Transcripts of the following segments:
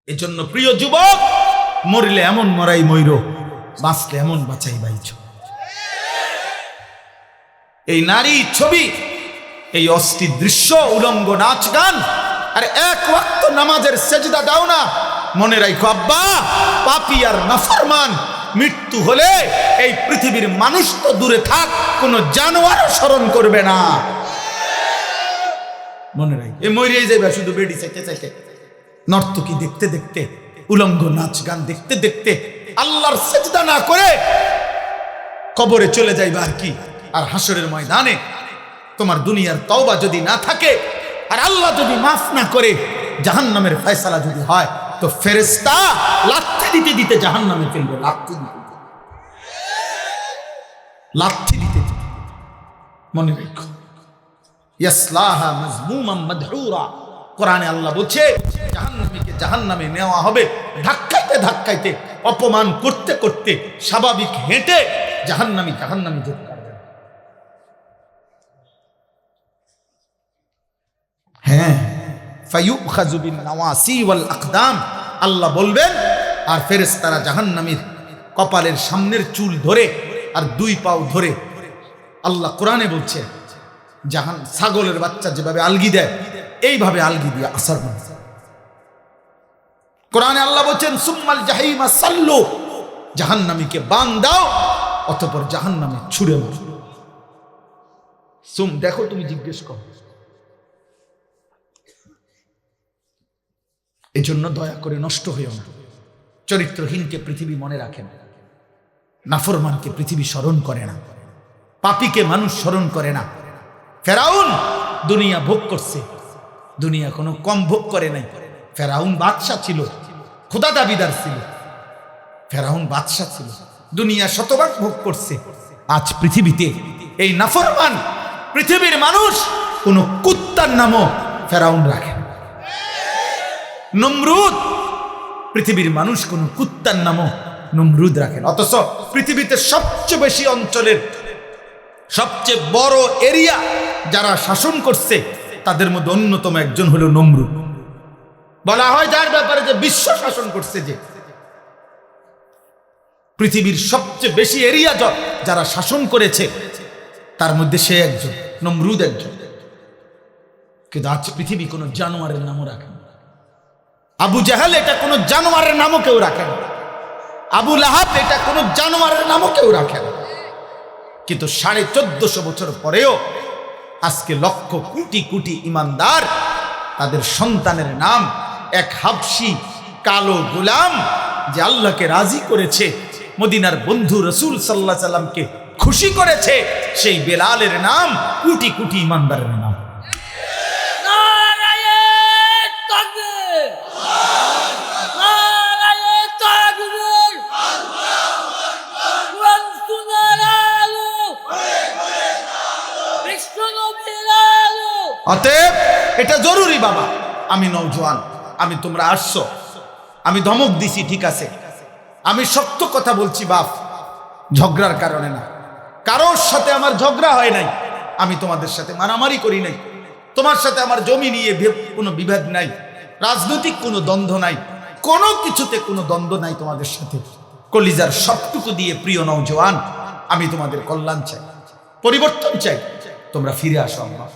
এজন্য প্রিয় যুবক, মরিলে এমন মরাই মইর, বাঁচলে এমন বাঁচাই বাইছ। এই নারী ছবি, এই অস্থির দৃশ্য, উলঙ্গ নাচ গান, আর এক ওয়াক্ত নামাজের সেজদা দাও না। মনে রাখো আব্বা, পাপী আর নাফরমান মৃত্যু হলে এই পৃথিবীর মানুষ তো দূরে থাক, কোন জানোয়ারও স্মরণ করবে না। মনে রাখ, এ মরিয়ে যাবে শুধু বেডি চাইতে চাইতে, নর্তকী দেখতে দেখতে, উলঙ্গ নাচ গান দেখতে দেখতে, আল্লাহর সেজদা না করে কবরে চলে যাইবা আর কি। আর হাসরের ময়দানে তোমার দুনিয়ার তওবা যদি না থাকে, আর আল্লাহ যদি মাফ না করে, জাহান্নামের ফয়সালা যদি হয়, তো ফেরেশতা লাথি দিতে দিতে জাহান্নামে ফেলবে। লাথি দিতে দিতে। মনে রেখো, ইয়াসলাহা মাজমুমান মাদহুরা। কোরআনে আল্লাহ বলছে জাহান্নামীকে জাহান্নামে নেওয়া হবে ধাক্কাইতে ধাক্কাইতে, অপমান করতে করতে, স্বাভাবিক হেঁটে জাহান্নামী যেতে পারবে। হ্যাঁ, ফায়ুখাযু বিন নাওয়াসি ওয়াল আকদাম, আল্লাহ বলবেন, আর ফেরেশতারা জাহান্নামীর কপালের সামনের চুল ধরে আর দুই পাও ধরে, আল্লাহ কোরআনে বলছে ছাগলের বাচ্চা যেভাবে আলগি দেয়, এইভাবে আলগি দিয়ে আসার মানে। কোরআনে আল্লাহ বলছেন সুম্মাল জাহিমা সাল্লু, জাহান্নামীকে বান দাও, অতঃপর জাহান্নামে ছুঁড়ে মারো। দেখো, তুমি জিজ্ঞেস করো। এজন্য দয়া করে নষ্ট হইও না। চরিত্রহীনকে পৃথিবী মনে রাখে না, নাফরমানকে পৃথিবী স্মরণ করে না, পাপীকে মানুষ স্মরণ করে না। ফেরাউন দুনিয়া ভোগ করছে, দুনিয়া কোনো কম ভোগ করে নাই। ফেরাউন বাদশাহ ছিল, খোদা দাবিদার ছিল, ফেরাউন বাদশাহ ছিল, দুনিয়া শতভাগ ভোগ করছে। আজ পৃথিবীতে এই নাফরমান পৃথিবীর মানুষ কোন কুত্তার নামও ফেরাউন রাখে। নমরুদ, পৃথিবীর মানুষ কোন কুত্তার নামও নমরুদ রাখেন। অথচ পৃথিবীতে সবচেয়ে বেশি অঞ্চলের সবচেয়ে বড় এরিয়া যারা শাসন করছে, তাদের মধ্যে অন্যতম একজন হলো নমরুদ। বলা হয় যার ব্যাপারে যে বিশ্ব শাসন করছে, যে পৃথিবীর সবচেয়ে বেশি এরিয়া যারা শাসন করেছে, তার মধ্যে সে একজন, নমরুদ একজন। কিন্তু আজ পৃথিবী কোনো জানোয়ারের নামও রাখে না। আবু জাহেল এটা কোনো জানোয়ারের নামও কেউ রাখে না, আবু লাহাব এটা কোনো জানোয়ারের নামও কেউ রাখে না। কিন্তু 1450 বছর পরেও আজকে লক্ষ কোটি কোটি ইমানদার, তাদের সন্তানের নাম এক হাবশি কালো গোলাম, যে আল্লাহকে রাজি করেছে, মদিনার বন্ধু রাসূল সাল্লাল্লাহু আলাইহি সাল্লামকে খুশি করেছে, সেই বেলালের নাম কোটি কোটি ইমানদারের নাম। অতএব এটা জরুরি বাবা। আমি নওজোয়ান, আমি তোমরা আসছো, আমি ধমক দিছি, ঠিক আছে, আমি সত্য কথা বলছি বাপ, ঝগড়ার কারণে না। কারোর সাথে আমার ঝগড়া হয় নাই, আমি তোমাদের সাথে মারামারি করি নাই, তোমার সাথে আমার জমি নিয়ে কোনো বিভেদ নাই, রাজনৈতিক কোনো দ্বন্দ্ব নাই, কোনো কিছুতে কোনো দ্বন্দ্ব নাই তোমাদের সাথে। কলিজার সবটুকু দিয়ে প্রিয় নওজোয়ান, আমি তোমাদের কল্যাণ চাই, পরিবর্তন চাই, তোমরা ফিরে আসো। আল্লাহ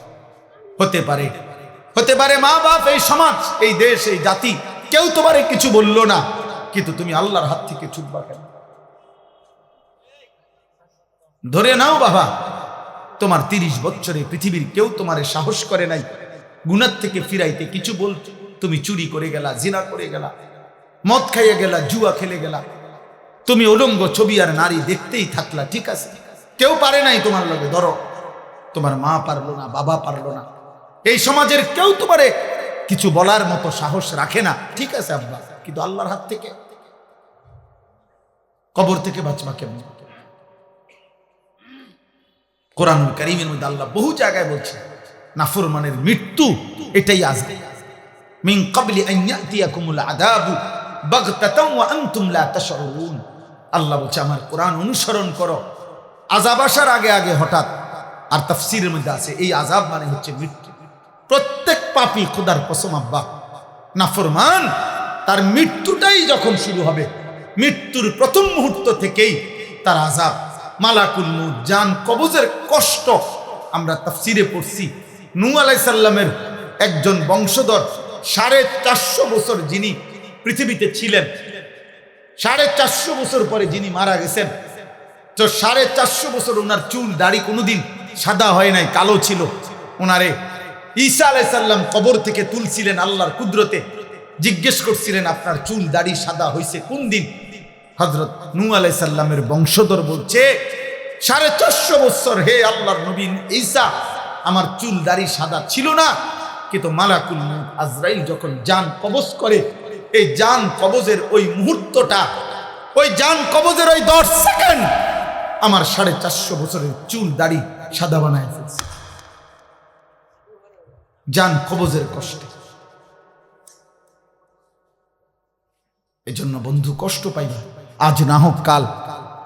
হতে পারে মা বাপ, এই সমাজ, এই দেশ, এই জাতি কেউ তোমারে কিছু বললো না, কিন্তু তুমি আল্লাহর হাত থেকে ছুটবা কেন? ধরে নাও বাবা, তোমার 30 বছরে পৃথিবীর কেউ তোমারে সাহস করে নাই গুনাহ থেকে ফিরাইতে কিছু বলতে। তুমি চুরি করে গেলা, জিনা করে গেলা, মদ খাইয়ে গেলা, জুয়া খেলে গেলা, তুমি উলঙ্গ ছবি আর নারী দেখতেই থাকলা, ঠিক আছে, কেউ পারে নাই তোমার লগে। ধরো তোমার মা পারলো না, বাবা পারলো না, এই সমাজের কেউ তোমারে কিছু বলার মতো সাহস রাখে না, ঠিক আছে আব্বা, কিন্তু আল্লাহর হাত থেকে, কবর থেকে বাঁচবা কেমন? কোরআনুল কারীমের মধ্যে আল্লাহ বহু জায়গায় বলছে নাফরমানের মৃত্যু এটাই আসবে। মিন ক্বাবলি আন ইয়াতিয়াকুমুল আযাবু বাগতাতান ওয়া আনতুম লা তাশউরুন। আল্লাহ বলছে আমার কোরআন অনুসরণ করো, আযাব আসার আগে আগে হঠাৎ। আর তাফসীরের মধ্যে আছে এই আযাব মানে হচ্ছে মৃত্যু। প্রত্যেক পাপী, খোদার কসম আব্বা, নাফরমান তার মৃত্যুটাই যখন শুরু হবে, মৃত্যুর প্রথম মুহূর্ত থেকেই তার আযাব, মালাকুল মউত, জান কবজের কষ্ট। আমরা তাফসিরে পড়ছি নূহ আলাইহিস সালামের একজন বংশধর 450 বছর যিনি পৃথিবীতে ছিলেন, 450 বছর পরে যিনি মারা গেছেন, তো 450 বছর ওনার চুল দাড়ি কোনোদিন সাদা হয় নাই, কালো ছিল। ওনারে ঈসা আলাইহিস সালাম কবর থেকে তুলছিলেন আল্লাহর কুদরতে, জিজ্ঞেস করছিলেন আপনার চুল দাড়ি সাদা হয়েছে কোন দিন? হযরত নূহ আলাইহিস সালামের বংশধর বলছে 450 বছর হে আল্লাহর নবী ঈসা, আমার চুল দাড়ি সাদা ছিল না, কিন্তু মালাকুল মউত আজরাইল যখন জান কবজ করে, এই জান কবজের ওই মুহূর্তটা, ওই জান কবজের ওই 10 সেকেন্ড আমার 450 বছরের চুল দাড়ি সাদা বানায় ফেলছে, জান কবজের কষ্টে। এজন্য বন্ধু কষ্ট পাইবা, আজ না হোক কাল,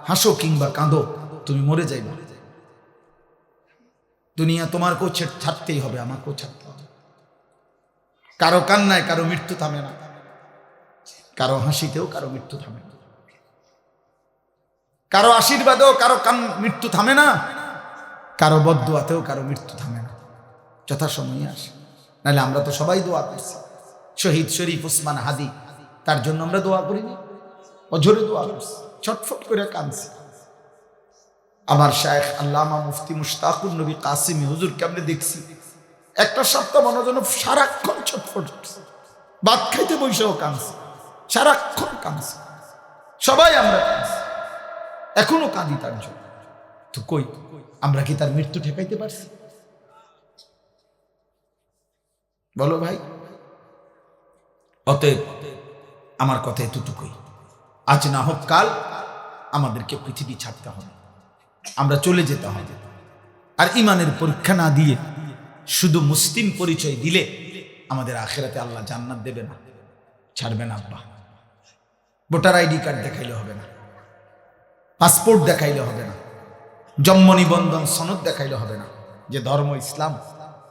হাসো কিংবা কাঁদো, তুমি মরে যাইবা। দুনিয়া তোমারকেও ছাড়তেই হবে, আমাকেও ছাড়তে হবে। কারো কান্নায় কারো মৃত্যু থামে না, কারো হাসিতেও কারো মৃত্যু থামে না, কারো আশীর্বাদেও কারো মৃত্যু থামে না, কারো বদদুয়াতেও কারো মৃত্যু থামে না, যথাসময়ে আসে। নাহলে আমরা তো সবাই দোয়া করছি, শহীদ শরীফ ওসমান হাদি, তার জন্য আমরা দোয়া করিনি? অঝরে দোয়া করছি, ছটফট করে কাঁদছি। আমার শায়েখ আল্লামা মুফতি মুশতাকুর নবী কাসিমি হুজুরকে আমরা দেখছি একটা সপ্তাহ মনে যেন সারাক্ষণ ছটফট করছে, ভাত খাইতে বসেও কাঁদছে, সারাক্ষণ কাঁদছে। সবাই আমরা কাঁদছি, এখনো কাঁদি তার জন্য। তো কই আমরা কি তার মৃত্যু ঠেকাইতে পারছি? বলো ভাই। অতএব আমার কথা এতটুকুই, আজ না হোক কাল আমাদেরকে পৃথিবী ছাড়তে হবে, আমরা চলে যেতে হবে। আর ইমানের পরীক্ষা না দিয়ে শুধু মুসলিম পরিচয় দিলে আমাদের আখিরাতে আল্লাহ জান্নাত দেবে না, ছাড়বে না। আব্বা ভোটার আইডি কার্ড দেখাইলে হবে না, পাসপোর্ট দেখাইলে হবে না, জন্ম নিবন্ধন সনদ দেখাইলে হবে না, যে ধর্ম ইসলাম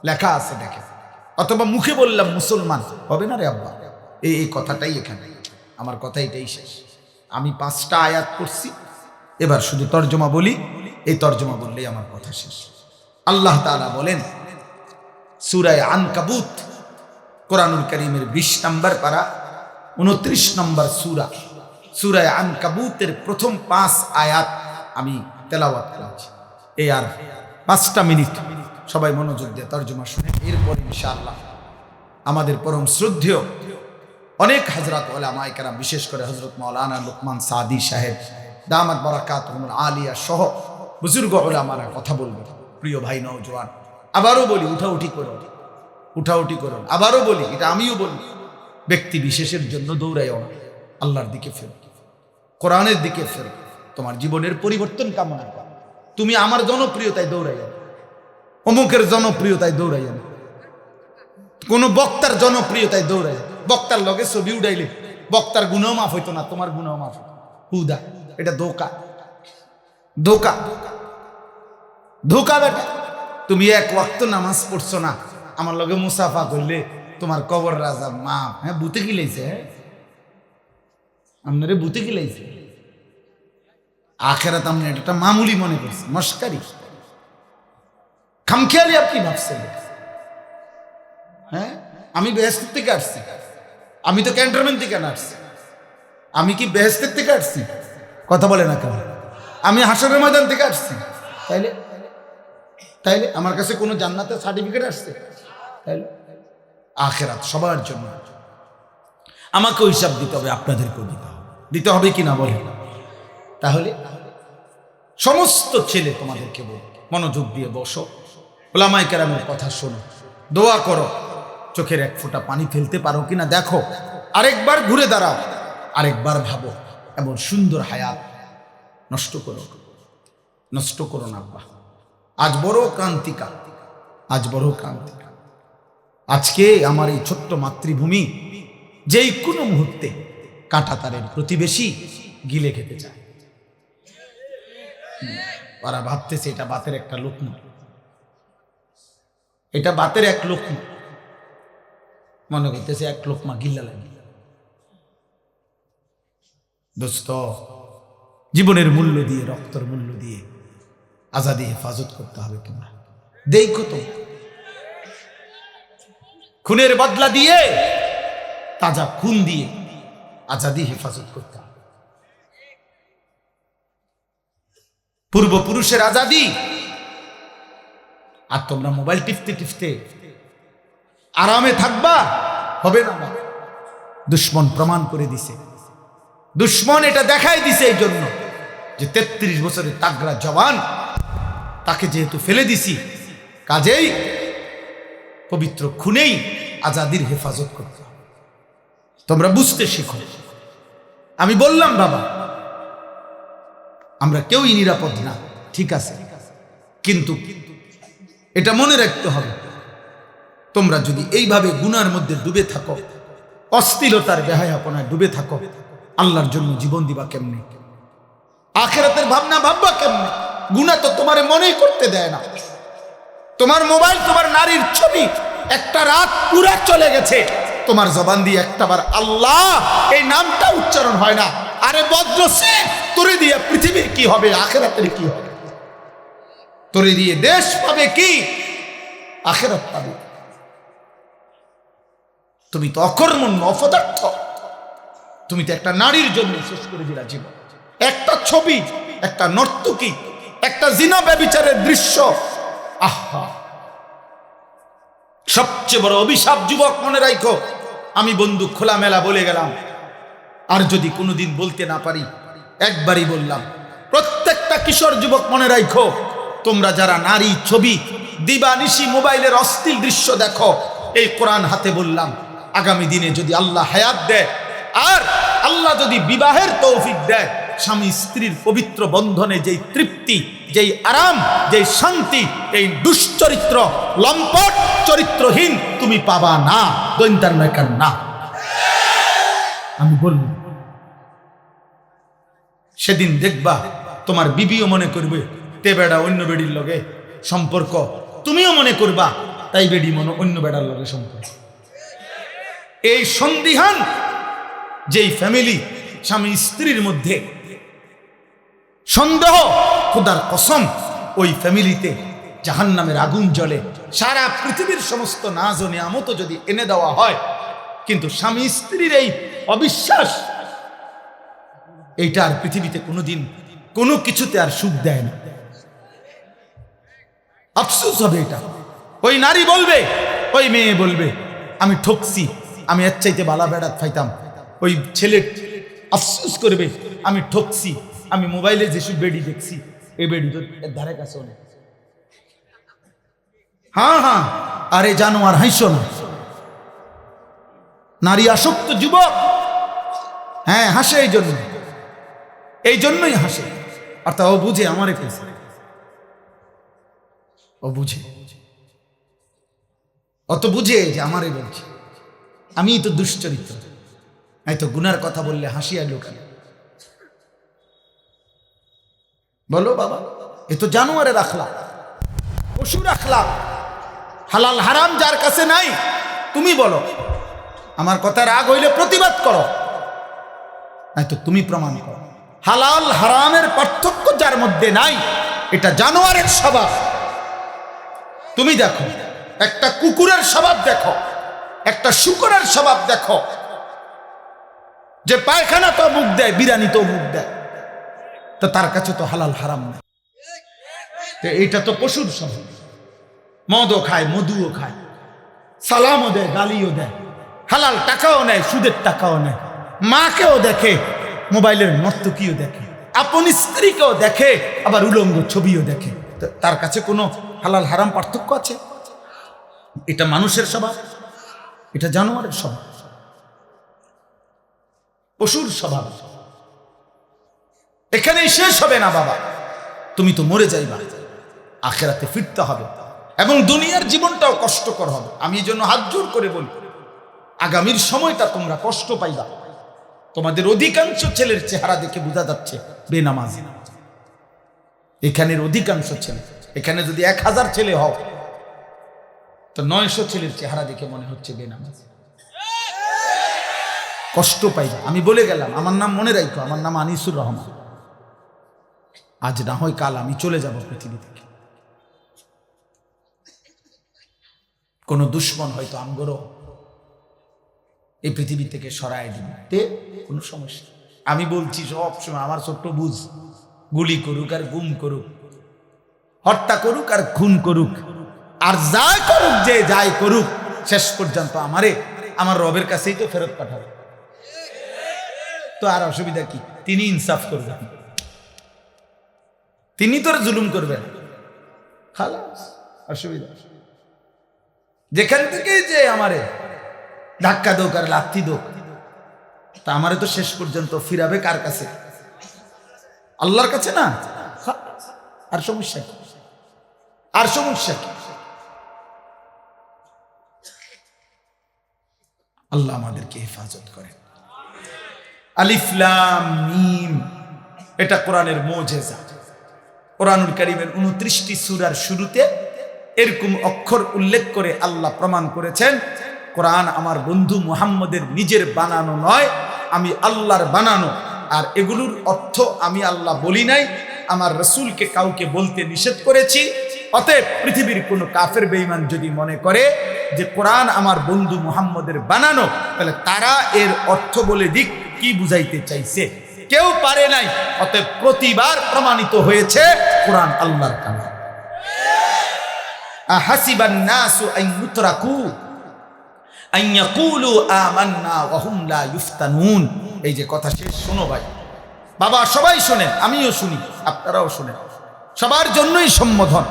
লেখা আছে দেখে, অথবা মুখে বললাম মুসলমান, হবে না রে আব্বা। এই কথাটাই এখানে, আমার কথা এটাই শেষ। আমি 5টা আয়াত পড়ছি, এবার শুধু তর্জমা বলি, এই তর্জমা বললেই আমার কথা শেষ। আল্লাহ তাআলা বলেন সূরা আনকাবুত, কোরআনুল কারীমের 20 নম্বর পারা 29 নম্বর সূরা, সূরা আনকাবুতের প্রথম 5 আয়াত আমি তেলাওয়াত করছি। এই আর 5টা মিনিট সবাই মনোযোগ দিয়ে তর্জমা শুনে, এরপর ইনশাআল্লাহ আমাদের পরম শ্রদ্ধেয় অনেক হযরত উলামায়ে কেরাম, বিশেষ করে হযরত মাওলানা লুকমান সাদি সাহেব দামাত বারাকাতুহুল আলিয়া সহ বুজুর্গ উলামারা কথা বলবে। প্রিয় ভাই নওজোয়ান, আবারও বলি উঠাউঠি করুন, উঠাউঠি করুন। আবারও বলি, এটা আমিও বলি, ব্যক্তি বিশেষের জন্য দৌড়াইও না, আল্লাহর দিকে ফেরো, কোরআনের দিকে ফেরো, তোমার জীবনের পরিবর্তন কামনা করো। তুমি আমার জনপ্রিয়তায় দৌড়াইও না, অমুকের জনপ্রিয়তায় দৌড়াইও না, কোন বক্তার জনপ্রিয়তায় দৌড়াইও। বক্তার লগে ছবি উঠাইলে বক্তার গুনাহ মাফ হইতো না, তোমার গুনাহ মাফ হইতো। হুদা, এটা ধোঁকা, ধোঁকা, ধোঁকা বেটা। তুমি এক ওয়াক্ত নামাজ পড়ছো না, আমার লগে মুসাফা করলে তোমার কবর রাজা মাফ। হ্যাঁ, বুতে কি লাইছে? আপনারে বুতে কি লাইছে? আখেরাত আপনি এটা মামুলি মনে করছে, মস্কারি, খামখেয়ালি আপনি ভাবছেন। হ্যাঁ, আমি বেহেশতের থেকে আসছি, আমি তো ক্যান্টনমেন্ট থেকে আসছি। আমি কি বেহেশতের থেকে আসছি? কথা বলে না কেন? আমি হাসরের ময়দান থেকে আসছি। তাইলে তাইলে আমার কাছে কোনো জান্নাতের সার্টিফিকেট আসছে? তাইলে আখেরাত সবার জন্য, আমাকেও হিসাব দিতে হবে, আপনাদেরকেও দিতে হবে। দিতে হবে কিনা বলে? তাহলে সমস্ত ছেলে তোমাদেরকে বল, মনোযোগ দিয়ে বসো, উলামায়ে কেরামের কথা শোনো, দোয়া করো, চোখের এক ফোঁটা পানি ফেলতে পারো কিনা দেখো, আরেকবার ঘুরে দাঁড়াও, আরেকবার ভাবো, এমন সুন্দর হায়াত নষ্ট করো, নষ্ট করো না। আব্বা আজ বড় ক্রান্তিকা, আজ বড় ক্রান্তিকা। আজকে আমার এই ছোট্ট মাতৃভূমি যেই কোনো মুহূর্তে কাঁটাতারের প্রতিবেশী গিলে খেতে চায়। ওরা ভাবতেছে এটা বাতের একটা লোকমা, এটা বাতের এক লোকমা, মনে করতেছে এক লোকমা গিল্লা লাগে। দোস্ত, জীবনের মূল্য দিয়ে, রক্তের মূল্য দিয়ে আজাদি হেফাজত করতে হবে। তোমরা দেখো তো, খুনের বদলা দিয়ে, তাজা খুন দিয়ে আজাদি হেফাজত করতে হবে। পূর্বপুরুষের আজাদি, আর তোমরা মোবাইল টিপতে টিপতে আরামে থাকবা, হবে না। দুশ্মন প্রমাণ করে দিছে, দুশ্মন এটা দেখাই দিছে এই জন্য যে 33 বছরের তাগড়া জওয়ান, তাকে যেহেতু ফেলে দিছি, কাজেই পবিত্র খুনেই আজাদির হেফাজত করতে হবে। তোমরা বুঝতে শিখো। আমি বললাম বাবা, আমরা কেউই নিরাপদ না, ঠিক আছে, কিন্তু এটা মনে রাখতে হবে, তোমরা যদি এইভাবে গুনার মধ্যে ডুবে থাকো, অশ্লীলতার বেহায়াপনায় ডুবে থাকো, আল্লাহর জন্য জীবন দিবা কেমনে? আখিরাতের ভাবনা ভাববা কেমনে? গুনাহ তো তোমারে মনেই করতে দেয় না। তোমার মোবাইল, তোমার নারীর ছবি, একটা রাত পুরা চলে গেছে, তোমার জবান দিয়ে একটাবার আল্লাহ এই নামটা উচ্চারণ হয় না। আরে বজ্রসিং, তোরে দিয়ে পৃথিবীর কি হবে, আখিরাতের কি হবে? তোরে দিয়ে দেশ পাবে কি, আখিরাত পাবে? তুমি তো অকর্মণ্য, অপদার্থ। তুমি তো একটা নারীর জন্য শেষ করে দিলা জীবন। একটা ছবি, একটা নর্তকী, একটা জিনা ব্যভিচারের দৃশ্য, আহা! সবচেয়ে বড় অভিশাপ যুবক, মনে রাখো। আমি বন্ধু খোলামেলা বলে গেলাম, আর যদি কোনোদিন বলতে না পারি, একবারই বললাম, প্রত্যেকটা কিশোর যুবক মনে রাখো, তোমরা যারা নারী ছবি দিবানিশি মোবাইলের অশ্লীল দৃশ্য দেখো, এই কোরআন হাতে বললাম, আগামী দিনে যদি আল্লাহ হায়াত দেয়, আর আল্লাহ যদি বিবাহের তৌফিক দেয়, স্বামী স্ত্রীর পবিত্র বন্ধনে যেই তৃপ্তি, যেই আরাম, যেই শান্তি, এই দুশ্চরিত্র লম্পট চরিত্রহীন তুমি পাবা না, দৈন্তার মেকার না। আমি বলব, সেদিন দেখবা তোমার বিবিও মনে করবে তে বেড়া অন্য বেডির লগে সম্পর্ক, তুমিও মনে করবা তাই বেডি মনে অন্য বেড়ার লগে সম্পর্ক। এই সন্দিহান যেই ফ্যামিলি, স্বামী স্ত্রীর মধ্যে সন্দেহ, খোদার কসম, ওই ফ্যামিলিতে জাহান্নামের আগুন জ্বলে। সারা পৃথিবীর সমস্ত নাজ ও নিয়ামত যদি এনে দেওয়া হয়, কিন্তু স্বামী স্ত্রীর এই অবিশ্বাস, এইটা আর পৃথিবীতে কোনোদিন কোনো কিছুতে আর সুখ দেয় না। আফসোস হবে এটা। ওই নারী বলবে, ওই মেয়ে বলবে, আমি ঠকছি, আমি এর চাইতে বালা বেড়াত ফাইতাম। ওই ছেলে আফসোস করবে, আমি ঠকছি, আমি মোবাইলে যেসব বেডি দেখছি, এই বেডি তো এর ধারে কাছে অনেক। হ্যাঁ হ্যাঁ, আরে জানোয়ার, হাসো না। নারী আসক্ত যুবক, হ্যাঁ হাসে, এই জন্যই হাসে। অর্থাৎ ও বুঝে আমারে পেয়েছে, ও বুঝে, অত বুঝে যে আমারে বলছে, আমি তো দুশ্চরিত্র, এই তো গুনার কথা বললে হাসি আর লোকাল। বলো বাবা, এ তো জানোয়ারে রাখলা, পশু রাখলা। হালাল হারাম যার কাছে নাই, তুমি বলো, আমার কথা রাগ হইলে প্রতিবাদ করো, নাই তো তুমি প্রমাণ করো। হালাল হারামের পার্থক্য যার মধ্যে নাই, এটা জানোয়ারের স্বভাব। তুমি দেখো, একটা কুকুরের স্বভাব দেখো, একটা শূকরের স্বভাব দেখো, যে পায়খানা তো মুখ দেয়, বিরানি তো মুখ দেয়, তো তার কাছে তো হালাল হারাম নেই। এইটা তো পশুর স্বভাব। মদও খায়, মধুও খায়, সালামও দেয়, গালিও দেয়, হালাল টাকাও নেয়, সুদের টাকাও নেয়, মাকেও দেখে, মোবাইলের নর্তকীও দেখে, আপন স্ত্রীকেও দেখে, আবার উলঙ্গ ছবিও দেখে। তার কাছে কোনো হালাল হারাম পার্থক্য আছে? এটা মানুষের স্বভাব, এটা জানোয়ারের স্বভাব, পশুর স্বভাব। এখানেই শেষ হবে না বাবা, তুমি তো মরে যাইবা, আখিরাতে ফিরতে হবে, এবং দুনিয়ার জীবনটাও কষ্টকর হবে। আমি এই জন্য হাত জোর করে বলি, আগামীর সময়টা তোমরা কষ্ট পাইবা। তোমাদের অধিকাংশ ছেলের চেহারা দেখে বোঝা যাচ্ছে বেনামাজি। এখানের অধিকাংশ ছেলে, এখানে যদি 1000 ছেলে হও, তো 900 ছেলের চেহারা দেখে মনে হচ্ছে বেনামাজি। কষ্ট পাইবা। আমি বলে গেলাম, আমার নাম মনে রাখো, আমার নাম আনিসুর রহমান। আজ না হয় কাল আমি চলে যাব পৃথিবী থেকে। কোন দুশ্মন হয়তো আমগরও এই পৃথিবী থেকে সরায় দিতে, কোনো সমস্যা। আমি বলছি সব সময় আমার ছোট্ট বুঝ, গুলি করুক আর গুম করুক, হত্যা করুক আর খুন করুক, আর যা করুক, যে যাই করুক, শেষ পর্যন্ত আমারে আমার রবের কাছেই তো ফেরত পাঠাবে। তো আর অসুবিধা কি? তিনি ইনসাফ করবেন, তিনি তোর জুলুম করবেন। খালাস, অসুবিধা। যেখান থেকে যে আমারে ধাক্কা দোক আর লাথি দোক, তা আমারে তো শেষ পর্যন্ত ফিরাবে কার কাছে? আল্লাহর কাছে না? আর সমস্যা কি? আর সমস্যা কি? আল্লাহ আমাদেরকে হেফাজত করেন। আলিফ লাম মিম, এটা কোরআনের মুজিজা। কোরআনুল কারীমের 29টি সূরার শুরুতে এরকম অক্ষর উল্লেখ করে আল্লাহ প্রমাণ করেছেন কোরআন আমার বন্ধু মুহাম্মদের নিজের বানানো নয়, আমি আল্লাহর বানানো। আর এগুলোর অর্থ আমি আল্লাহ বলি নাই, আমার রাসূলকে কাউকে বলতে নিষেধ করেছি। অতএব পৃথিবীর কোনো কাফের বেঈমান যদি মনে করে যে কোরআন আমার বন্ধু মুহাম্মদের বানানো, তাহলে তারা এর অর্থ বলে দিক কি বুঝাইতে চাইছে, কেউ পারে নাই। অতএব প্রতিবার প্রমাণিত হয়েছে কোরআন আল্লাহর কালাম। আহাসিবান নাসু আন ইউতরাকু আন ইয়াকুলু আমান্না ওয়া হুম লা ইফতানুন। এই যে কথা শেষ, শোনো ভাই, বাবা সবাই শোনেন, আমিও শুনি, আপনারাও শোনেন, সবার জন্যই সম্বোধন।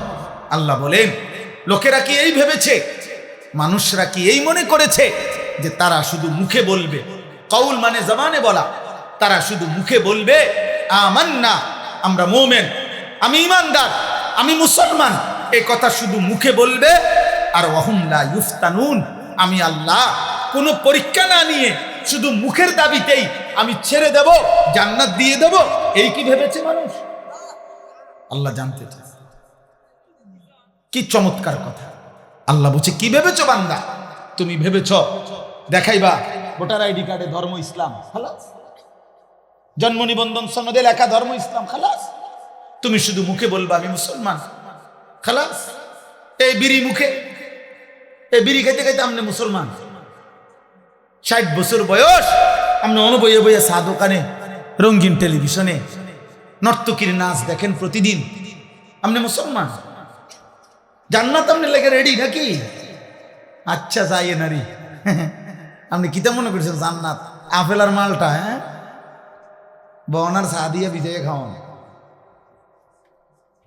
আল্লাহ বলেন, লোকেরা কি এই ভেবেছে, মানুষরা কি এই মনে করেছে যে তারা শুধু মুখে বলবে, কওল মানে জবানে বলা, তারা শুধু মুখে বলবে আমান্না, আমরা মুমিন, আমি ঈমানদার, আমি মুসলমান, এই কথা শুধু মুখে বলবে, আর ওয়া হুম লা ইফতানুন, আমি আল্লাহ কোনো পরীক্ষা না নিয়ে শুধু মুখের দাবিতেই আমি ছেড়ে দেব, জান্নাত দিয়ে দেব, এই কি ভেবেছে মানুষ? আল্লাহ জানতে চায়। কি চমৎকার কথা! আল্লাহ বলছে, কি ভেবেছো বান্দা? তুমি ভেবেছো দেখাইবা ভোটার আইডি কার্ডে ধর্ম ইসলাম, খালাস। জন্ম নিবন্ধন সনদে লেখা ধর্ম ইসলাম, খালাস। তুমি শুধু মুখে বলবা আমি মুসলমান, খালাস। এই বিড়ি মুখে, এই বিড়ি খাইতে খাইতে আমনে মুসলমান। 60 বছর বয়স, আপনি অনুবয়ে বইয়ে চা দোকানে, রঙিন টেলিভিশনে নর্তকীর নাচ দেখেন প্রতিদিন, আপনি মুসলমান। জান্নাত আপনি লেগে রেডি নাকি? আচ্ছা যাই নারী, আপনি কিতা মনে করছেন জান্নাত? আপেল আর মালটা, হ্যাঁ, বনার চা দিয়ে ভিজে খাওয়ান।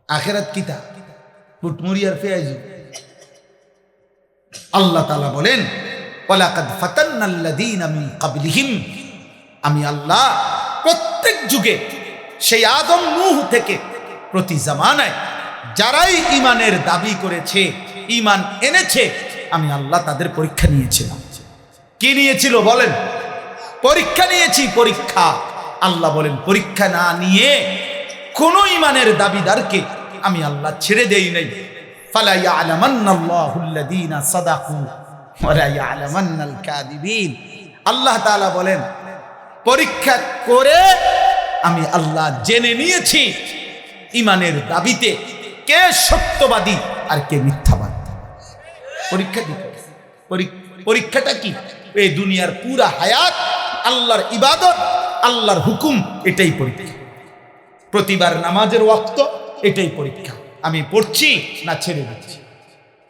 আখেরাত কিতা? পুটমুরি আর পেঁয়াজু। আল্লাহ তাআলা বলেন, ওয়ালাকাদ ফাতান্নাল্লাযীনা মিন ক্বাবলিহিম, আমি আল্লাহ প্রত্যেক যুগে, সেই আদম নূহ থেকে প্রতি জামানায় যারাই ঈমানের দাবি করেছে, ঈমান এনেছে, আমি আল্লাহ তাদের পরীক্ষা নিয়েছিলাম। কি নিয়েছিল বলেন? পরীক্ষা নিয়েছি, পরীক্ষা। আল্লাহ বলেন, পরীক্ষা না নিয়ে কোন ঈমানের দাবিদারকে আমি আল্লাহ ছেড়ে দেই নাই। ফালা ইয়ালামান্নাল্লাহুল্লাযীনা সাদাকু ওয়া লা ইয়ালামান্নাল কাযিবিন। আল্লাহ তাআলা বলেন, পরীক্ষা করে আমি আল্লাহ জেনে নিয়েছি ঈমানের দাবিতে কে সত্যবাদী আর কে মিথ্যাবাদী। পরীক্ষা দিতে, পরীক্ষাটা কি? এই দুনিয়ার পুরা হায়াত আল্লাহর ইবাদত, আল্লাহর হুকুম, এটাই পরীক্ষা। প্রতিবার নামাজের ওয়াক্ত, এটাই পরীক্ষা, আমি পড়ছি না ছেড়ে দিচ্ছি।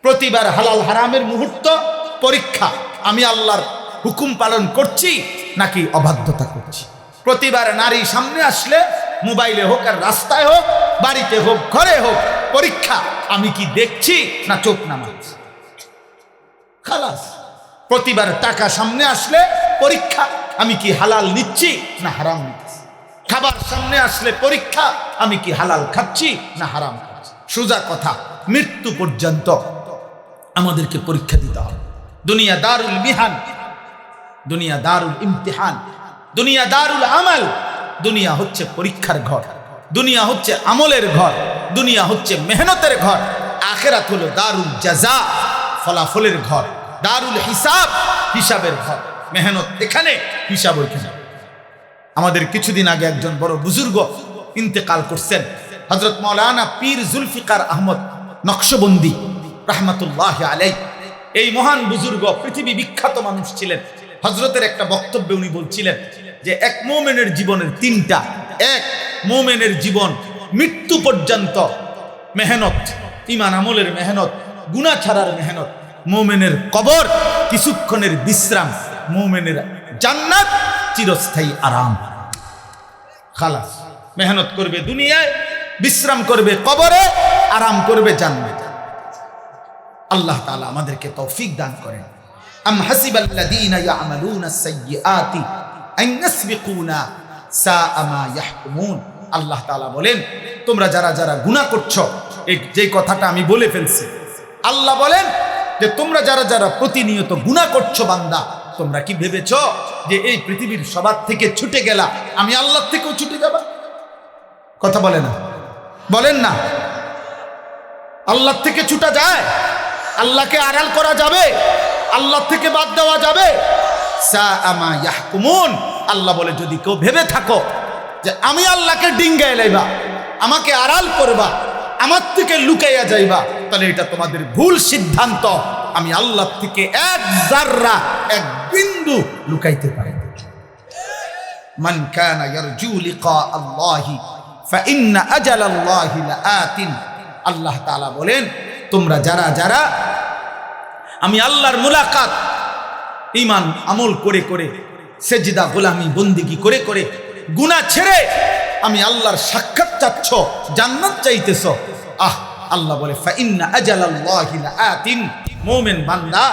প্রতিবার হালাল হারামের মুহূর্ত, পরীক্ষা, আমি আল্লাহর হুকুম পালন করছি নাকি অবাধ্যতা করছি। প্রতিবার নারী সামনে আসলে, মোবাইলে হোক আর রাস্তায় হোক, বাড়িতে হোক ঘরে হোক, পরীক্ষা, আমি কি দেখছি না চোখ নামাচ্ছি, খালাস। প্রতিবার টাকা সামনে আসলে পরীক্ষা, আমি কি হালাল নিচ্ছি না হারাম নিচ্ছি। খাবার সামনে আসলে পরীক্ষা, আমি কি হালাল খাচ্ছি না হারাম খাচ্ছি। সোজা কথা, মৃত্যু পর্যন্ত আমাদেরকে পরীক্ষা দিতে হবে। দুনিয়া দারুল মিহান, দুনিয়া দারুল ইমতিহান, দুনিয়া দারুল আমাল। দুনিয়া হচ্ছে পরীক্ষার ঘর, দুনিয়া হচ্ছে আমলের ঘর, দুনিয়া হচ্ছে মেহনতের ঘর। আখিরাত হলো দারুল জাযা, ফলাফলের ঘর, দারুল হিসাব, হিসাবের ঘর। মেহনত এখানে, হিসাব ওইখানে। আমাদের কিছুদিন আগে একজন বড় বুজুর্গ ইন্তেকাল করছেন, হযরত মাওলানা পীর জুলফিকার আহমদ নকশবন্দি রাহমাতুল্লাহি আলাইহি। এই মহান বুজুর্গ পৃথিবী বিখ্যাত মানুষ ছিলেন। হযরতের একটা বক্তব্যে উনি বলছিলেন যে এক মুমিনের জীবনের তিনটা, এক মুমিনের জীবন মৃত্যু পর্যন্ত মেহনত, ঈমান আমলের মেহনত, গুনাহ ছাড়ার মেহনত, মুমিনের কবর কিছুক্ষণের বিশ্রাম, মুমিনের জান্নাত চিরস্থায়ী আরাম। খালাস, মেহনত করবে দুনিয়ায়, বিশ্রাম করবে কবরে, আরাম করবে জান্নাতে। আল্লাহ তাআলা আমাদেরকে তৌফিক দান করেন। আম হাসিবাল্লাযীনা ইয়ামালুনা সাইয়্যাতি আন ইয়াসবিকুনা সাআ মা ইয়াহকুমুন। আল্লাহ তাআলা বলেন, তোমরা যারা যারা গুনাহ করছো, এই যে কথাটা আমি বলে ফেলছি, আল্লাহ বলেন যে তোমরা যারা যারা প্রতিনিয়ত গুনাহ করছো বান্দা, তোমরা কি ভেবেছো যে এই পৃথিবীর সবার থেকে ছুটে গেলা, আমি আল্লাহ থেকেও ছুটে যাবা? কথা বলে না, বলেন না। আল্লাহ থেকে ছুটা যায়? আল্লাহকে আড়াল করা যাবে? আল্লাহ থেকে বাদ দেওয়া যাবে? সাআ মা ইয়াহকুমুন। আল্লাহ বলে, যদি কেউ ভেবে থাকো যে আমি আল্লাহকে ডিঙ্গায় লাইবা, আমাকে আড়াল করবা, আমার থেকে লুকাইয়া যাইবা, তাহলে এটা তোমাদের ভুল সিদ্ধান্ত। আমি আল্লাহ থেকে এক জাররা, এক বিন্দু লুকাইতে পারি না। মান কানা ইয়ারজু লিকা আল্লাহি ফাইন্না আজালাল্লাহি লাআতিন। আল্লাহ তাআলা বলেন, তোমরা যারা যারা আমি আল্লাহর মুলাকাত ঈমান আমল করে করে, সেজদা গোলামি বন্দেগী করে করে, গুনাহ ছেড়ে আমি আল্লাহর সাক্ষাৎ চাচ্ছ, জান্নাত চাইতেছ, আল্লাহ বলে ফাইন্না আজালাল্লাহি লাআতিন। মুমিন বান্দা,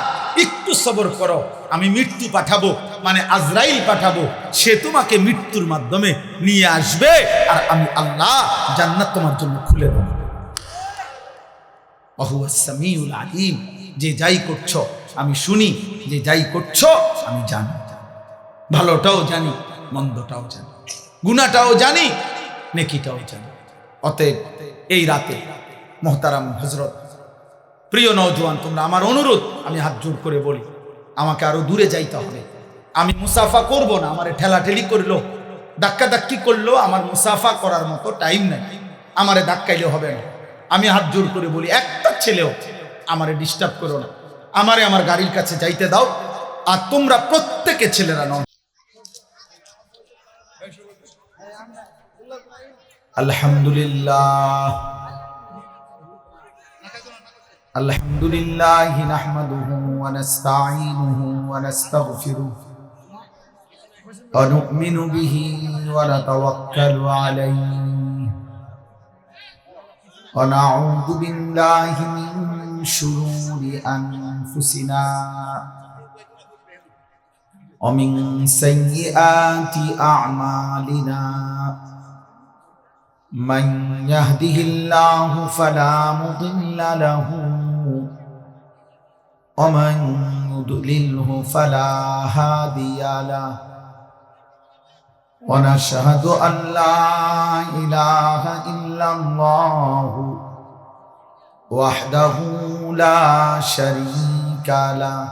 একটু সবর করো, আমি মৃত্যু পাঠাবো, মানে আজরাইল পাঠাবো, সে তোমাকে মৃত্যুর মাধ্যমে নিয়ে আসবে, আর আমি আল্লাহ জান্নাত তোমার জন্য খুলে দেব। ওয়া হুয়াস সামিউল আলিম। যে যাই করছো আমি শুনি, যে যাই করছো আমি জানি, ভালোটাও জানি, মন্দটাও জানি, গুনাহটাও জানি, নেকিটাও জানি। অতএব এই রাতে মোহতারাম হযরত, প্রিয় নওজোয়ান, তোমরা আমার অনুরোধ, আমি হাত জোর করে বলি, আমাকে আরো দূরে যাইতে হবে। আমি মুসাফা করব না, আমারে ঠেলাঠেলি করলো, ধাক্কা ধাক্কি করলো, আমার মুসাফা করার মতো টাইম নাই, আমারে ধাক্কাইলে হবে না। আমি হাত জোর করে বলি, একটা ছেলেও আমারে ডিস্টার্ব করো না, আমারে আমার গাড়ির কাছে যাইতে দাও। আর তোমরা প্রত্যেকে ছেলেরা নও। আলহামদুলিল্লাহ, আলহামদুলিল্লাহ নাহমাদুহু ওয়া নাস্তাঈনুহু ওয়া নাস্তাগফিরুহু ওয়া নু'মিনু বিহি ওয়া নাতাওয়াক্কালু আলাইহি ওয়া নাউযু বিল্লাহি মিন শুরুরি আনফুসিনা ওয়া মিন সাইয়্যাতি আ'মালিনা। من يهده الله فلا مضل له ومن يضلله فلا هادي له ونشهد أن لا إله إلا الله وحده لا شريك له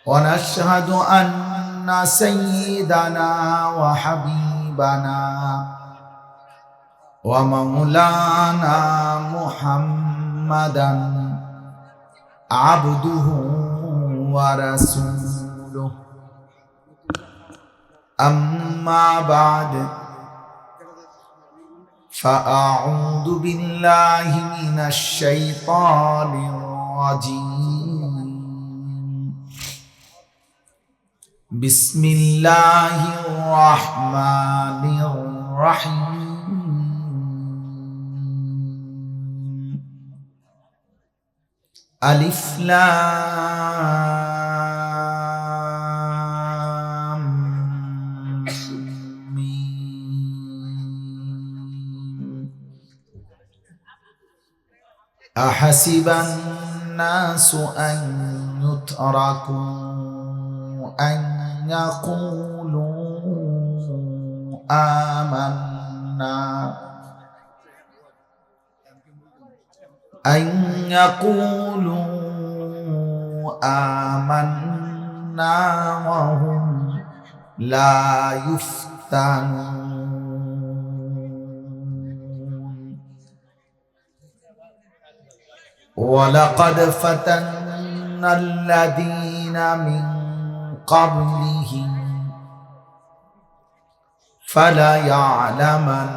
ونشهد أن سيدنا وحبيبنا ومولانا محمدا عبده ورسوله أما بعد فأعوذ بالله من الشيطان الرجيم. بسم الله الرحمن الرحيم. ألف لام ميم. أحسب الناس أن يتركوا أن يقولوا آمنا أن يقولوا آمنا وهم لا يفتنون ولقد فتنا الذين من قبلهم فليعلمن